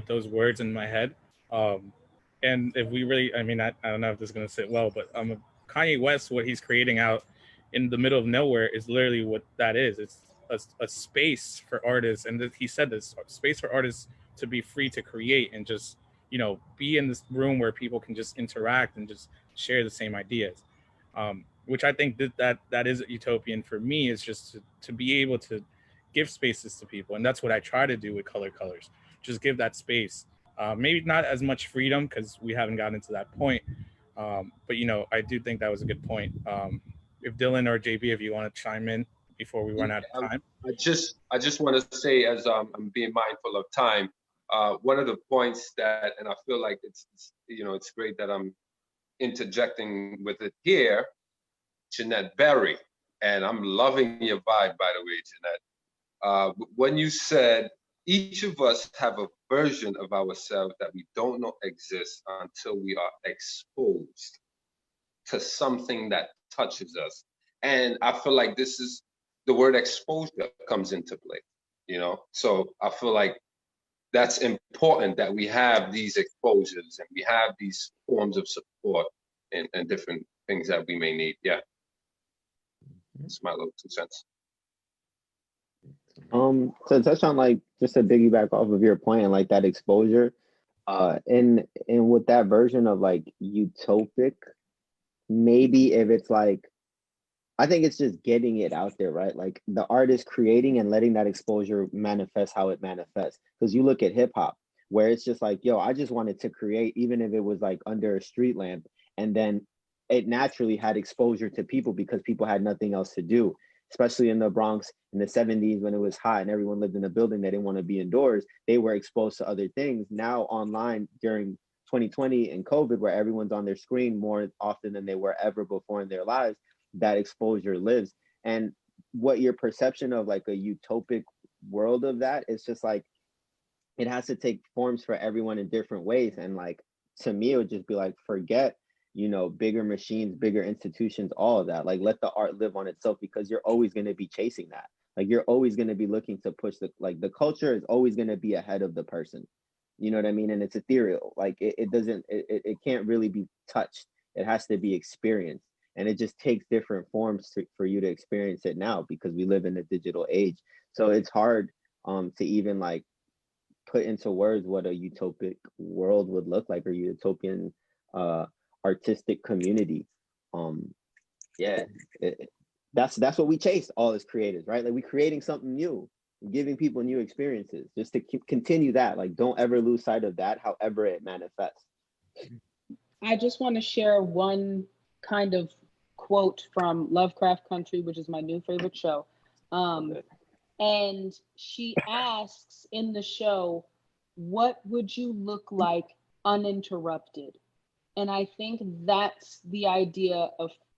those words in my head. And if we really, I mean, I don't know if this is going to sit well, but Kanye West, what he's creating out in the middle of nowhere is literally what that is. It's a space for artists. And he said this, space for artists to be free to create and just, be in this room where people can just interact and just share the same ideas. Which I think that is utopian for me, is just to be able to give spaces to people. And that's what I try to do with Color Colors, just give that space. Maybe not as much freedom, because we haven't gotten to that point. But, I do think that was a good point. If Dillon or JB, if you want to chime in before we run out of time. I just want to say, as I'm being mindful of time, one of the points that, and I feel like it's great that I'm interjecting with it here, Jeanette Barry, and I'm loving your vibe, by the way, Jeanette. When you said each of us have a version of ourselves that we don't know exists until we are exposed to something that touches us. And I feel like this is the word exposure comes into play, So I feel like that's important, that we have these exposures and we have these forms of support and different things that we may need. Yeah. That's my little 2 cents. To touch on, like, just to piggyback off of your point, like that exposure, and with that version of like utopic, maybe if it's like, I think it's just getting it out there, right? Like the artist creating and letting that exposure manifest how it manifests. Because you look at hip hop, where it's just like, yo, I just wanted to create, even if it was like under a street lamp, and then it naturally had exposure to people because people had nothing else to do. Especially in the Bronx in the 70s when it was hot and everyone lived in a building, they didn't want to be indoors. They were exposed to other things. Now online during 2020 and COVID, where everyone's on their screen more often than they were ever before in their lives, that exposure lives. And what your perception of like a utopic world of that is just like, it has to take forms for everyone in different ways. And like, to me, it would just be like, forget, you know, bigger machines, bigger institutions, all of that. Like, let the art live on itself, because you're always going to be chasing that. Like, you're always going to be looking to push the culture is always going to be ahead of the person. You know what I mean? And it's ethereal. Like, it can't really be touched. It has to be experienced. And it just takes different forms for you to experience it now, because we live in a digital age. So it's hard to even like put into words what a utopic world would look like, or utopian artistic community. Yeah, that's what we chase all as creators, right? Like, we're creating something new, giving people new experiences, just to continue that. Like, don't ever lose sight of that, however it manifests. I just want to share one kind of quote from Lovecraft Country, which is my new favorite show. And she asks in the show, what would you look like uninterrupted? And I think that's the idea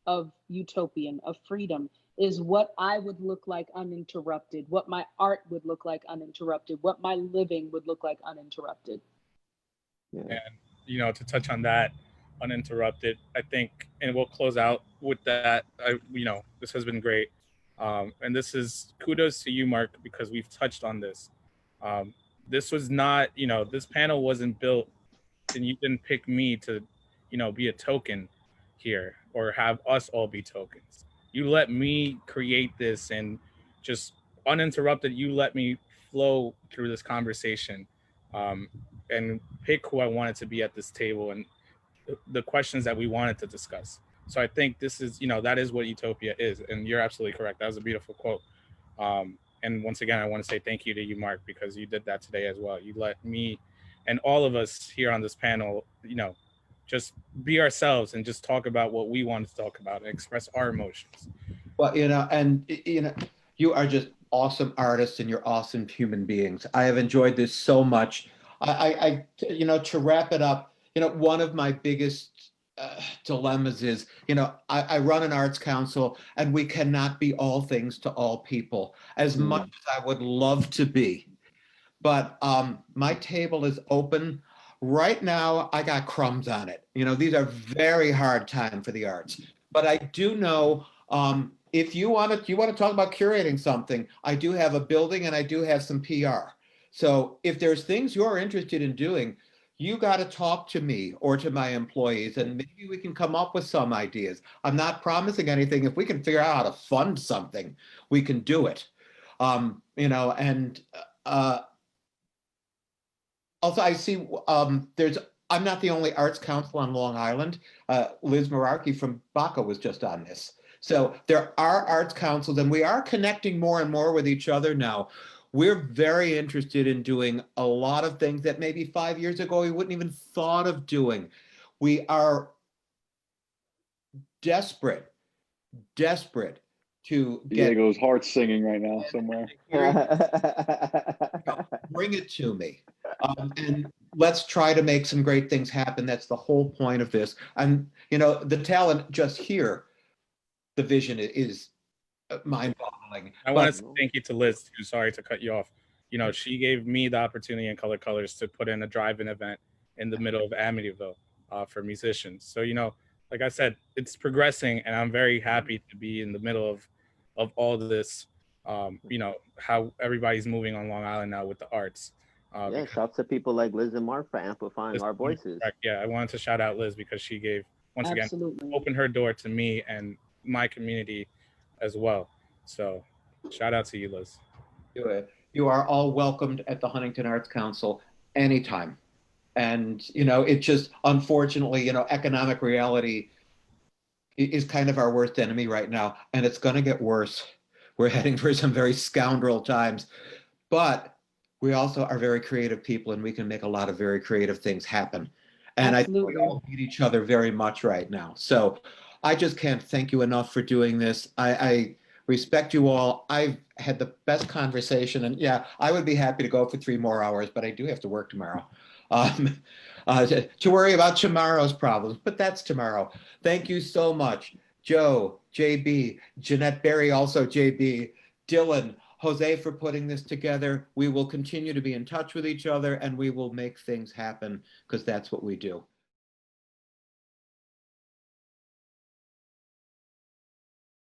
of utopian, of freedom, is what I would look like uninterrupted, what my art would look like uninterrupted, what my living would look like uninterrupted. Yeah. And, you know, to touch on that, uninterrupted, I think, and we'll close out with that. You know, this has been great. And this is kudos to you, Mark, because we've touched on this. This was not, you know, this panel wasn't built, and you didn't pick me to, you know, be a token here or have us all be tokens. You let me create this, and just uninterrupted, you let me flow through this conversation and pick who I wanted to be at this table and the questions that we wanted to discuss. So I think this is, you know, that is what utopia is. And you're absolutely correct. That was a beautiful quote. And once again, I want to say thank you to you, Mark, because you did that today as well. You let me and all of us here on this panel, you know, just be ourselves and just talk about what we wanted to talk about and express our emotions. Well, you know, and, you know, you are just awesome artists and you're awesome human beings. I have enjoyed this so much. You know, to wrap it up, you know, one of my biggest dilemmas is, you know, I run an arts council, and we cannot be all things to all people, as much as I would love to be. But my table is open. Right now, I got crumbs on it. You know, these are very hard time for the arts. But I do know, if you want to talk about curating something, I do have a building and I do have some PR. So if there's things you're interested in doing, you got to talk to me or to my employees, and maybe we can come up with some ideas. I'm not promising anything. If we can figure out how to fund something, we can do it. You know, and also I see I'm not the only arts council on Long Island. Liz Merarkey from Baca was just on this. So there are arts councils, and we are connecting more and more with each other now. We're very interested in doing a lot of things that maybe 5 years ago we wouldn't even thought of doing. We are desperate to get Diego's heart singing right now somewhere. bring it to me. And let's try to make some great things happen. That's the whole point of this. And, you know, the talent just here, the vision is mind-boggling. I want to say thank you to Liz too. Sorry to cut you off. You know, she gave me the opportunity in Color Colors to put in a drive-in event in the middle of Amityville for musicians. So, you know, like I said, it's progressing, and I'm very happy to be in the middle of all of this. You know, how everybody's moving on Long Island now with the arts. Yeah, shouts to people like Liz and Mark for amplifying our voices. Yeah, I wanted to shout out Liz because she gave, once Absolutely. again, opened her door to me and my community as well. So shout out to you, Liz. You are all welcomed at the Huntington Arts Council anytime. And, you know, it just, unfortunately, you know, economic reality is kind of our worst enemy right now, and it's going to get worse. We're heading for some very scoundrel times, but we also are very creative people, and we can make a lot of very creative things happen. And Absolutely. I think we all need each other very much right now. So I just can't thank you enough for doing this. I respect you all. I've had the best conversation, and yeah, I would be happy to go for 3 more hours, but I do have to work tomorrow. To worry about tomorrow's problems, but that's tomorrow. Thank you so much, Joe, JB, Jeanette Berry, also JB, Dillon, Jose for putting this together. We will continue to be in touch with each other and we will make things happen because that's what we do.